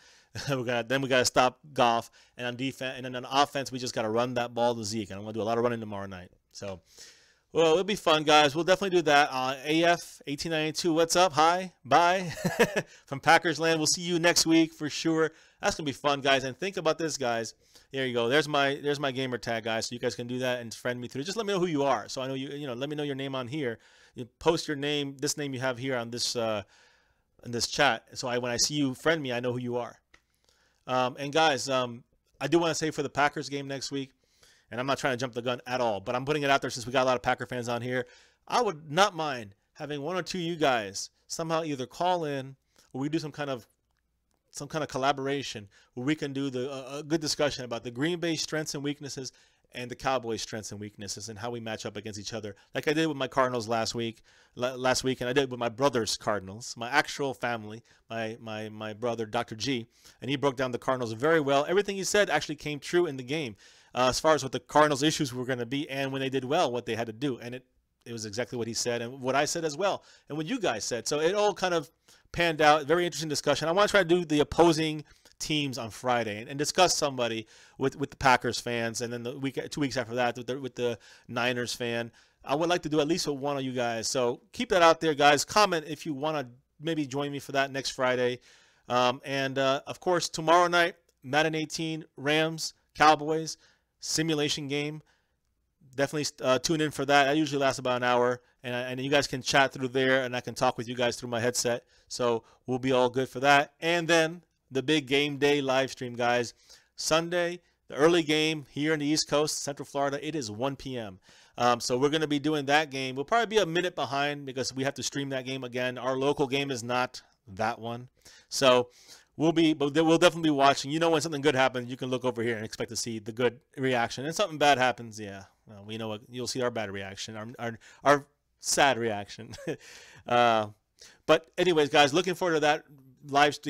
we gotta stop Goff, and on defense, and then on offense, we just gotta run that ball to Zeke, and I'm gonna do a lot of running tomorrow night. So. Well, it'll be fun, guys. We'll definitely do that. AF 1892, what's up? Hi, bye. From Packers land. We'll see you next week for sure. That's gonna be fun, guys. And think about this, guys. There you go. There's my gamer tag, guys. So you guys can do that and friend me through. Just let me know who you are, so I know you. Let me know your name on here. You post your name, this name you have here on this in this chat. So when I see you, friend me. I know who you are. And guys, I do want to say for the Packers game next week. And I'm not trying to jump the gun at all, but I'm putting it out there since we got a lot of Packer fans on here. I would not mind having one or two of you guys somehow either call in or we do some kind of collaboration where we can do a good discussion about the Green Bay strengths and weaknesses and the Cowboys' strengths and weaknesses and how we match up against each other, like I did with my Cardinals last week, and I did with my brother's Cardinals, my actual family, my brother, Dr. G, and he broke down the Cardinals very well. Everything he said actually came true in the game, as far as what the Cardinals' issues were going to be, and when they did well, what they had to do, and it was exactly what he said and what I said as well, and what you guys said. So it all kind of panned out. Very interesting discussion. I want to try to do the opposing teams on Friday and discuss somebody with the Packers fans, and then 2 weeks after that with the Niners fan. I would like to do at least with one of you guys. So keep that out there, guys. Comment if you want to maybe join me for that next Friday. Of course, tomorrow night, Madden 18, Rams, Cowboys, simulation game. Definitely tune in for that. That usually lasts about an hour, and you guys can chat through there, and I can talk with you guys through my headset. So we'll be all good for that. And then the big game day live stream, guys. Sunday, the early game here in the East Coast, Central Florida, it is 1 p.m. So we're going to be doing that game. We'll probably be a minute behind because we have to stream that game again. Our local game is not that one. So we'll definitely be watching. You know, when something good happens, you can look over here and expect to see the good reaction. And something bad happens, yeah, well, we know what you'll see, our bad reaction, our sad reaction. But anyways, guys, looking forward to that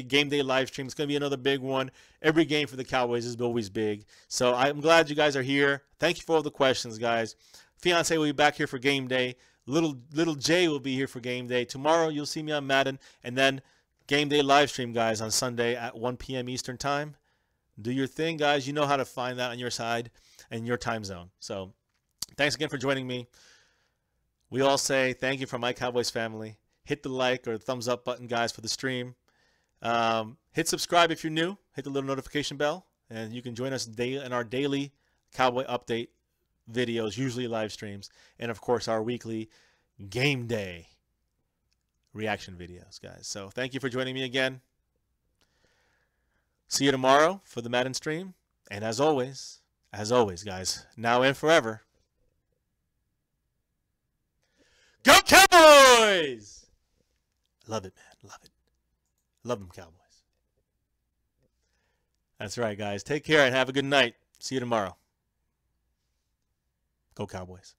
game day live stream. It's going to be another big one. Every game for the Cowboys is always big. So I'm glad you guys are here. Thank you for all the questions, guys. Fiance will be back here for game day. Little Jay will be here for game day. Tomorrow you'll see me on Madden, and then game day live stream, guys, on Sunday at 1 p.m. Eastern time. Do your thing, guys. You know how to find that on your side and your time zone. So thanks again for joining me. We all say thank you from my Cowboys family. Hit the like or thumbs up button, guys, for the stream. Hit subscribe if you're new. Hit the little notification bell, and you can join us in our daily Cowboy update videos, usually live streams, and of course our weekly game day reaction videos, guys. So thank you for joining me again. See you tomorrow for the Madden stream, and as always, guys, now and forever, go Cowboys! Love it, man. Love it. Love them, Cowboys. That's right, guys. Take care and have a good night. See you tomorrow. Go Cowboys.